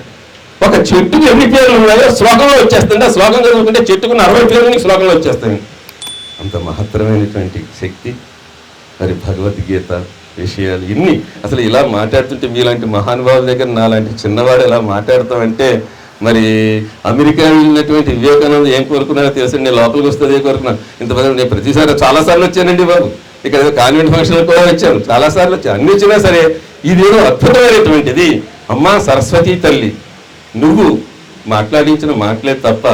ఒక చెట్టుకి ఎన్ని పేర్లు ఉన్నాయో శ్లోకంలో వచ్చేస్తుంది. ఆ శ్లోకం చదువుకుంటే చెట్టుకున్న 60 పేర్లు శ్లోకంలో వచ్చేస్తాయి. అంత మహత్తరమైనటువంటి శక్తి మరి భగవద్గీత విషయాలు ఇన్ని. అసలు ఇలా మాట్లాడుతుంటే మీలాంటి మహానుభావుల దగ్గర నాలాంటి చిన్నవాడు ఎలా మాట్లాడతామంటే మరి అమెరికా వెళ్ళినటువంటి వివేకానంద ఏం కోరుకున్నారో తెలుసండి, నేను లోపలికి వస్తుంది కోరుకున్నాను. ఇంతమంది నేను ప్రతిసారి చాలాసార్లు వచ్చానండి బాబు, ఇక్కడ ఏదో కాన్వెంట్ ఫంక్షన్లు కూడా వచ్చాను, చాలాసార్లు వచ్చాను. అన్ని వచ్చినా సరే ఇదేదో అద్భుతమైనటువంటిది. అమ్మా సరస్వతి తల్లి, నువ్వు మాట్లాడించిన మాటలే తప్ప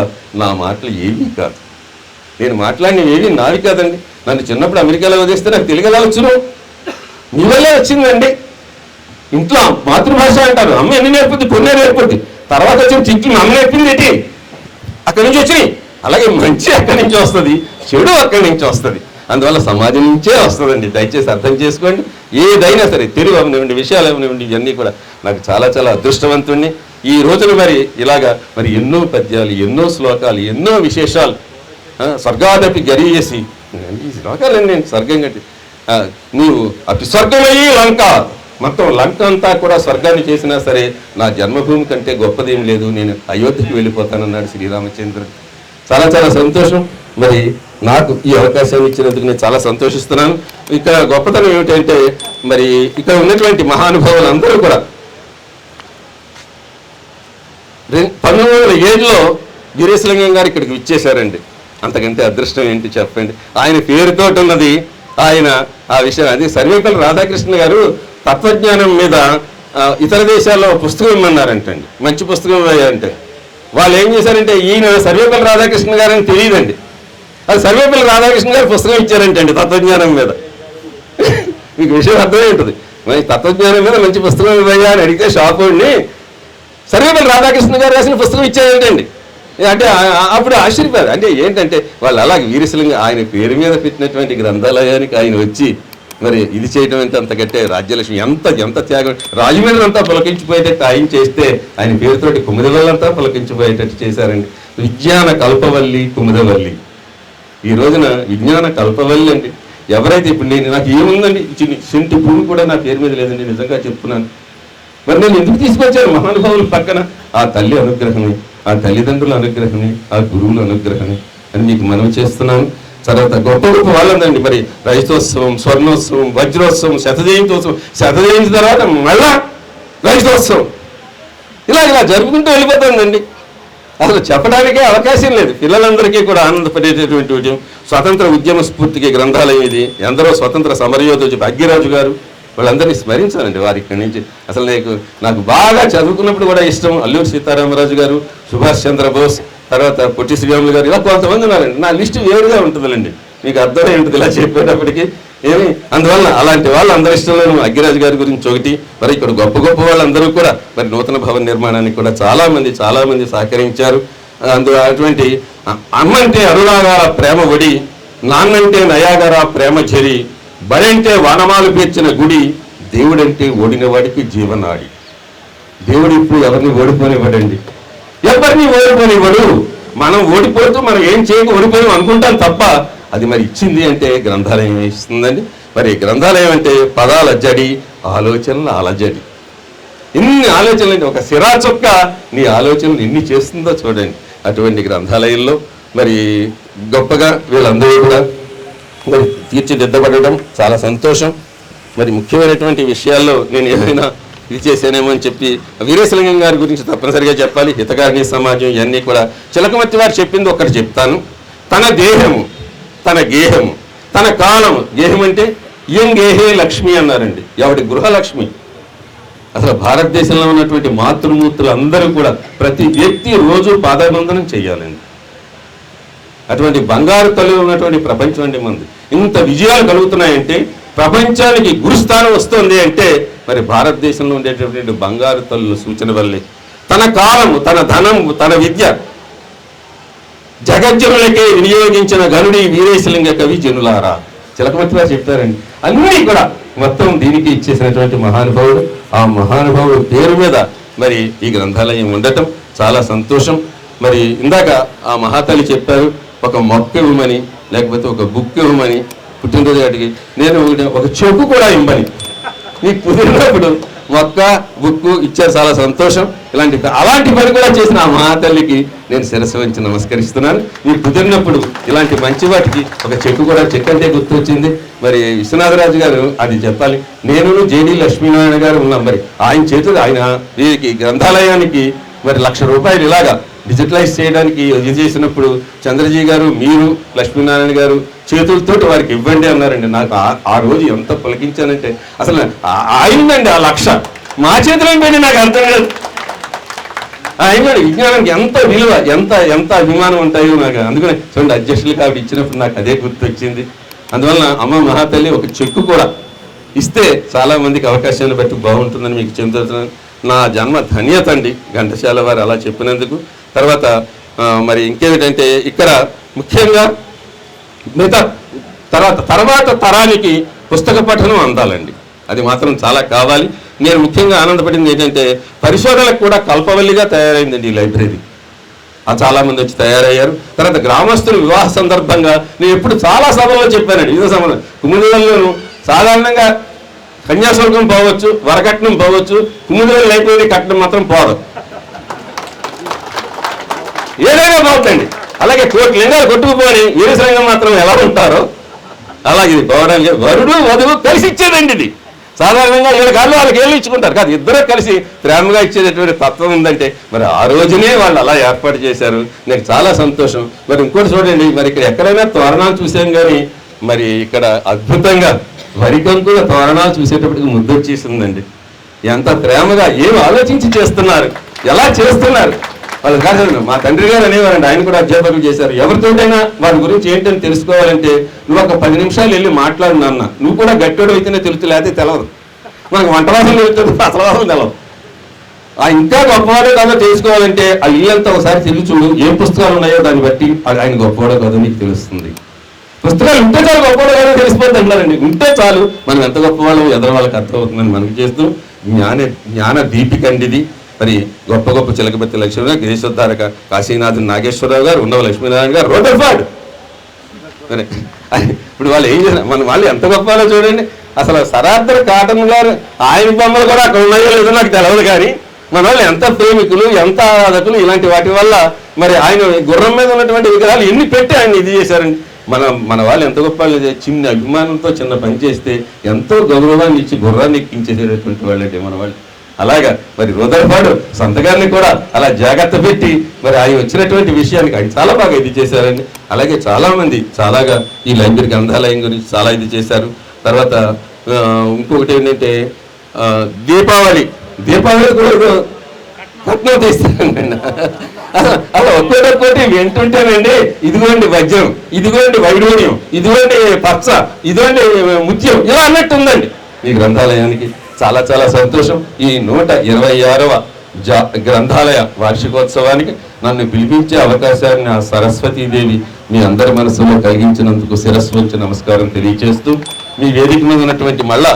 నా మాటలు ఏమీ కాదు, నేను మాట్లాడినవి ఏవి నావి కాదండి. నన్ను చిన్నప్పుడు అమెరికాలో వదిలేస్తే నాకు తెలుగు ఎలా వచ్చును? మీ వల్లే వచ్చిందండి. ఇంట్లో మాతృభాష అంటారు, అమ్మ ఎన్ని నేర్పుద్ది, కొన్నే నేర్పుద్ది, తర్వాత వచ్చిన తిట్లు అమ్మ నేర్పింది ఏంటి, అక్కడి నుంచి వచ్చినాయి. అలాగే మంచి అక్కడి నుంచి వస్తుంది, చెడు అక్కడి నుంచి వస్తుంది, అందువల్ల సమాజం నుంచే వస్తుందండి. దయచేసి అర్థం చేసుకోండి. ఏదైనా సరే తెలుగు అవనివ్వండి, విషయాలు అవనివ్వండి, ఇవన్నీ కూడా నాకు చాలా చాలా అదృష్టవంతుణ్ణి. ఈ రోజున మరి ఇలాగా మరి ఎన్నో పద్యాలు, ఎన్నో శ్లోకాలు, ఎన్నో విశేషాలు, స్వర్గాదపి గరీయసి, ఈ శ్లోకాలండి నేను స్వర్గం కట్టి నీవు అతి స్వర్గమయ్యి లంక, మొత్తం లంక అంతా కూడా స్వర్గాన్ని చేసినా సరే నా జన్మభూమి కంటే గొప్పదేం లేదు, నేను అయోధ్యకి వెళ్ళిపోతానన్నాడు శ్రీరామచంద్రుడు. చాలా చాలా సంతోషం. మరి నాకు ఈ అవకాశాన్ని ఇచ్చినందుకు నేను చాలా సంతోషిస్తున్నాను. ఇక్కడ గొప్పతనం ఏమిటంటే మరి ఇక్కడ ఉన్నటువంటి మహానుభావులు అందరూ కూడా 1907లో వీరేశలింగం గారు ఇక్కడికి విచ్చేశారండి. అంతకంటే అదృష్టం ఏంటి చెప్పండి. ఆయన పేరుతో ఉన్నది ఆయన ఆ విషయం. అది సర్వేపల్లి రాధాకృష్ణ గారు తత్వజ్ఞానం మీద ఇతర దేశాల్లో పుస్తకం ఇమ్మన్నారంటండి, మంచి పుస్తకం అంటే వాళ్ళు ఏం చేశారంటే ఈయన సర్వేపల్లి రాధాకృష్ణ గారు అని తెలియదండి, అది సర్వేపల్లి రాధాకృష్ణ గారు పుస్తకం ఇచ్చారంటండి తత్వజ్ఞానం మీద. మీకు విషయం అర్థమై ఉంటుంది. మరి తత్వజ్ఞానం మీద మంచి పుస్తకం ఇవ్వయ్యా అని అడిగితే షాపుని సర్వేపల్లి రాధాకృష్ణ గారు రాసిన పుస్తకం ఇచ్చారంటండి. అంటే అప్పుడు ఆశ్చర్యపోయారు. అంటే ఏంటంటే వాళ్ళు అలాగే వీరేశలింగం ఆయన పేరు మీద పెట్టినటువంటి గ్రంథాలయానికి ఆయన వచ్చి మరి ఇది చేయడం అంటే అంత గట్టే రాజ్యలక్ష్మి ఎంత ఎంత త్యాగం, రాజమండ్రి అంతా పులకించిపోయేటట్టు ఆయన చేస్తే ఆయన పేరుతోటి కుముదవల్లంతా పులకించిపోయేటట్టు చేశారండి. విజ్ఞాన కల్పవల్లి కుముదవల్లి. ఈ రోజున విజ్ఞాన కల్పవల్లి అండి. ఎవరైతే ఇప్పుడు నేను నాకు ఏముందండి, చింటి భూమి కూడా నా పేరు మీద లేదండి, నిజంగా చెప్తున్నాను. మరి నేను ఎందుకు తీసుకొచ్చాను మహానుభావుల పక్కన? ఆ తల్లి అనుగ్రహమే, ఆ తల్లిదండ్రుల అనుగ్రహమే, ఆ గురువుల అనుగ్రహమే అని మీకు మనవి చేస్తున్నాను. తర్వాత గొప్ప గొప్ప వాళ్ళందండి. మరి రైతోత్సవం, స్వర్ణోత్సవం, వజ్రోత్సవం, శతజయంతోత్సవం, శతజయంతి తర్వాత మళ్ళా రైతోత్సవం, ఇలా జరుపుకుంటూ వెళ్ళిపోతుందండి. అసలు చెప్పడానికే అవకాశం లేదు. పిల్లలందరికీ కూడా ఆనందపడేటటువంటి విషయం. స్వతంత్ర ఉద్యమ స్ఫూర్తికి గ్రంథాలయం ఇది. ఎందరో స్వతంత్ర సమరయోధులు భాగ్యరాజు గారు వాళ్ళందరినీ స్మరించాలండి. వారి ఇక్కడి నుంచి అసలు నాకు బాగా చదువుకున్నప్పుడు కూడా ఇష్టం అల్లూరి సీతారామరాజు గారు, సుభాష్ చంద్రబోస్, తర్వాత పొట్టి శ్రీరాములు గారు, ఇలా కొంతమంది ఉన్నారండి. నా లిస్టు వేరుగా ఉంటుందండి, మీకు అర్థమై ఉంటుంది ఇలా చెప్పేటప్పటికి. అందువల్ల అలాంటి వాళ్ళు అందరి ఇష్టంలోనూ అగ్గిరాజు గారి గురించి ఒకటి. మరి ఇక్కడ గొప్ప గొప్ప వాళ్ళందరూ కూడా మరి నూతన భవన నిర్మాణానికి కూడా చాలా మంది సహకరించారు. అందులో అటువంటి అమ్మంటే అరుణాగార ప్రేమ ఒడి, నాన్నంటే నయాగార ప్రేమ చెరి, బడంటే వానమాలు పేర్చిన గుడి, దేవుడంటే ఓడిన వాడికి జీవనాడి. దేవుడు ఇప్పుడు ఎవరిని ఓడిపోనివ్వడండి, ఎవరిని ఓడిపోనివ్వడు. మనం ఓడిపోతూ మనం ఏం చేయక ఓడిపోయాం అనుకుంటాం తప్ప అది మరి ఇచ్చింది అంటే గ్రంథాలయం ఇస్తుందండి. మరి గ్రంథాలయం అంటే పదాల జడి, ఆలోచనల అలజడి. ఇన్ని ఆలోచనలు, ఒక సిరా చొక్క నీ ఆలోచనలు ఎన్ని చేస్తుందో చూడండి. అటువంటి గ్రంథాలయంలో మరి గొప్పగా వీళ్ళందరూ కూడా మరి తీర్చిదిద్దబడడం చాలా సంతోషం. మరి ముఖ్యమైనటువంటి విషయాల్లో నేను ఏమైనా ఇది చేశానేమో అని చెప్పి వీరేశలింగం గారి గురించి తప్పనిసరిగా చెప్పాలి. హితకారిణి సమాజం ఇవన్నీ కూడా చిలకమర్తి వారు చెప్పింది ఒక్కటి చెప్తాను. తన దేహము, తన గేహము, తన కాలము. గేహం అంటే ఇయం గేహే లక్ష్మి అన్నారండి, ఎవడి గృహలక్ష్మి. అసలు భారతదేశంలో ఉన్నటువంటి మాతృమూర్తులు అందరూ కూడా ప్రతి వ్యక్తి రోజు పాదబంధనం చేయాలండి. అటువంటి బంగారు తల్లి ఉన్నటువంటి ప్రపంచం అండి మంది. ఇంత విజయాలు కలుగుతున్నాయంటే, ప్రపంచానికి గురుస్థానం వస్తుంది అంటే మరి భారతదేశంలో ఉండేటటువంటి బంగారు తల్లుల సూచన వల్లే. తన కాలము, తన ధనము, తన విద్య జగజ్జనులకే వినియోగించిన గనుడి వీరేశలింగ కవి జనులారా. చిలకమర్తి వారు చెప్తారండి. అన్నీ కూడా మొత్తం దీనికి ఇచ్చేసినటువంటి మహానుభావుడు. ఆ మహానుభావుడు పేరు మీద మరి ఈ గ్రంథాలయం ఉండటం చాలా సంతోషం. మరి ఇందాక ఆ మహాతల్లి చెప్పారు, ఒక మొక్క ఇవ్వమని, లేకపోతే ఒక బుక్ ఇవ్వమని, పుట్టినరోజు వాటికి నేను ఒక చెక్కు కూడా ఇవ్వమని. మీకు కుదిరినప్పుడు మొక్క, బుక్కు ఇచ్చారు, చాలా సంతోషం. అలాంటి పని కూడా చేసిన ఆ మహాతల్లికి నేను శిరస్సు వంచి నమస్కరిస్తున్నాను. మీకు కుదిరినప్పుడు ఇలాంటి మంచి వాటికి ఒక చెక్కు కూడా, చెక్ అంటే గుర్తొచ్చింది. మరి విశ్వనాథరాజు గారు అది చెప్పాలి. నేను జేడి లక్ష్మీనారాయణ గారు ఉన్నాం. మరి ఆయన చేతులు ఆయన వీరికి గ్రంథాలయానికి మరి ₹1,00,000 ఇలాగా డిజిటలైజ్ చేయడానికి ఇది చేసినప్పుడు చంద్రజీ గారు, మీరు, లక్ష్మీనారాయణ గారు చేతులతోటి వారికి ఇవ్వండి అన్నారండి. నాకు ఆ రోజు ఎంత పలికించానంటే అసలు అయిందండి ఆ 1,00,000 మా చేతిలో ఏంటండి నాకు అర్థం కాదు. అయినాడు విజ్ఞానానికి ఎంత విలువ, ఎంత అభిమానం ఉంటాయో నాకు. అందుకని చూడండి అధ్యక్షులు కాబట్టి ఇచ్చినప్పుడు నాకు అదే గుర్తు వచ్చింది. అందువలన అమ్మ మహాతల్లి ఒక చెక్కు కూడా ఇస్తే చాలా మందికి అవకాశాన్ని బట్టి బాగుంటుందని మీకు చెబుతున్నాను. నా జన్మ ధన్యత అండి ఘంటసాల వారు అలా చెప్పినందుకు. తర్వాత మరి ఇంకేమిటంటే ఇక్కడ ముఖ్యంగా మిగతా తర్వాత తరానికి పుస్తక పఠనం అందాలండి. అది మాత్రం చాలా కావాలి. నేను ముఖ్యంగా ఆనందపడింది ఏంటంటే పరిశోధనలకు కూడా కల్పవల్లిగా తయారైందండి ఈ లైబ్రరీ. చాలామంది వచ్చి తయారయ్యారు. తర్వాత గ్రామస్తుల వివాహ సందర్భంగా నేను ఎప్పుడు చాలా సభల్లో చెప్పానండి. ఇదో సంబంధం కుముదిలోను సాధారణంగా కన్యాశుల్కం పోవచ్చు, వరకట్నం పోవచ్చు, కుముదిలో లైబ్రరీ కట్టడం మాత్రం పోదు. ఏదైనా పోతుందండి. అలాగే కోటి లింగాలు కొట్టుకుపోని వీరసంగం మాత్రం ఎలా ఉంటారో అలాగే ఇది పోవడానికి వరుడు వధువు కలిసి ఇచ్చేదండి. ఇది సాధారణంగా 7 కాళ్ళు వాళ్ళకి ఏళ్ళు ఇచ్చుకుంటారు కాదు, ఇద్దరు కలిసి ప్రేమగా ఇచ్చేటటువంటి తత్వం ఉందంటే మరి ఆ రోజునే వాళ్ళు అలా ఏర్పాటు చేశారు. నాకు చాలా సంతోషం. మరి ఇంకోటి చూడండి, మరి ఇక్కడ ఎక్కడైనా తోరణాలు చూసాం కానీ మరి ఇక్కడ అద్భుతంగా వరికంకుల తోరణాలు చూసేటప్పటికి ముద్దొచ్చేసిందండి. ఎంత ప్రేమగా ఏం ఆలోచించి చేస్తున్నారు, ఎలా చేస్తున్నారు వాళ్ళు కాదు. మా తండ్రి గారు అనేవారండి, ఆయన కూడా అధ్యాపకులు చేశారు. ఎవరితోటైనా వారి గురించి ఏంటని తెలుసుకోవాలంటే నువ్వు ఒక 10 నిమిషాలు వెళ్ళి మాట్లాడు నాన్న, నువ్వు కూడా గట్టోడు అయితేనే తెలుసు, లేకపోతే తెలవదు. మనకు వంటవాసం తెలుస్తుంది, అసలు వాసం తెలవదు. ఇంకా గొప్పవాడో కాదో తెలుసుకోవాలంటే ఆ ఇల్లంతా ఒకసారి తిరిగి చూడు, ఏం పుస్తకాలు ఉన్నాయో దాన్ని బట్టి ఆయన గొప్పవాడో కాదో నీకు తెలుస్తుంది. పుస్తకాలు ఉంటే చాలు గొప్పవాడో కాదో తెలిసిపోతుంది అంటారండి. ఉంటే చాలు మనం ఎంత గొప్పవాళ్ళం ఎదర వాళ్ళకి అర్థమవుతుందని మనకి చేస్తూ జ్ఞాన దీపిక అండి ఇది. మరి గొప్ప చిలకబెత్తి లక్ష్మీరావు, గిరీశోద్ధారక కాశీనాథన్ నాగేశ్వరరావు గారు, ఉన్నవ లక్ష్మీనారాయణ గారు, రూదర్ఫర్డ్. మరి ఇప్పుడు వాళ్ళు ఏం చేశారు, మన వాళ్ళు ఎంత గొప్పలో చూడండి. అసలు సరార్థర్ కాటన్ గారు ఆయన బొమ్మలు కూడా అక్కడ ఉన్నాయో లేదో నాకు తెలియదు కానీ మన వాళ్ళు ఎంత ప్రేమికులు, ఎంత ఆరాధకులు. ఇలాంటి వాటి వల్ల మరి ఆయన గుర్రం మీద ఉన్నటువంటి విగ్రహాలు ఎన్ని పెట్టి ఆయన ఇది చేశారండి. మన వాళ్ళు ఎంత గొప్ప చిన్న అభిమానంతో చిన్న పని చేస్తే ఎంతో గౌరవాన్ని ఇచ్చి గుర్రాన్ని ఎక్కించేసేటటువంటి వాళ్ళంటే మన వాళ్ళు. అలాగా మరి రూదర్ఫర్డ్ సంత గారిని కూడా అలా జాగ్రత్త పెట్టి మరి ఆయన వచ్చినటువంటి విషయానికి ఆయన చాలా బాగా ఇది చేశారండి. అలాగే చాలామంది చాలాగా ఈ లైబ్రరీ గ్రంథాలయం గురించి చాలా ఇది చేశారు. తర్వాత ఇంకొకటి ఏంటంటే దీపావళి కూడా కట్నం తీస్తారండి. అలా ఒక్కోటి వింటుంటేనండి, ఇదిగోండి వజ్రం, ఇదిగోండి వైడూర్యం, ఇదిగోండి పచ్చ, ఇదిగోండి ముత్యం, ఇలా అన్నట్టు ఉందండి ఈ గ్రంథాలయానికి. చాలా చాలా సంతోషం. ఈ 126వ గ్రంథాలయ వార్షికోత్సవానికి నన్ను పిలిపించే అవకాశాన్ని ఆ సరస్వతీదేవి మీ అందరి మనసులో కలిగించినందుకు శిరస్సు వంచి నమస్కారం తెలియజేస్తూ, మీ వేదిక మీద ఉన్నటువంటి మళ్ళా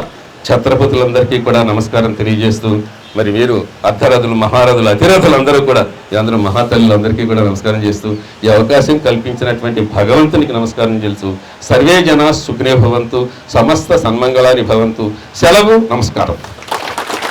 ఛత్రపతులందరికీ కూడా నమస్కారం తెలియజేస్తూ, మరి మీరు అర్ధరథులు, మహారథులు, అతిరథులు అందరూ కూడా అందరూ మహాతల్లులందరికీ కూడా నమస్కారం చేస్తూ ఈ అవకాశం కల్పించినటువంటి భగవంతునికి నమస్కారం చేస్తూ సర్వే జనా సుఖినో భవంతు, సమస్త సన్మంగళాని భవంతు. సెలవు, నమస్కారం.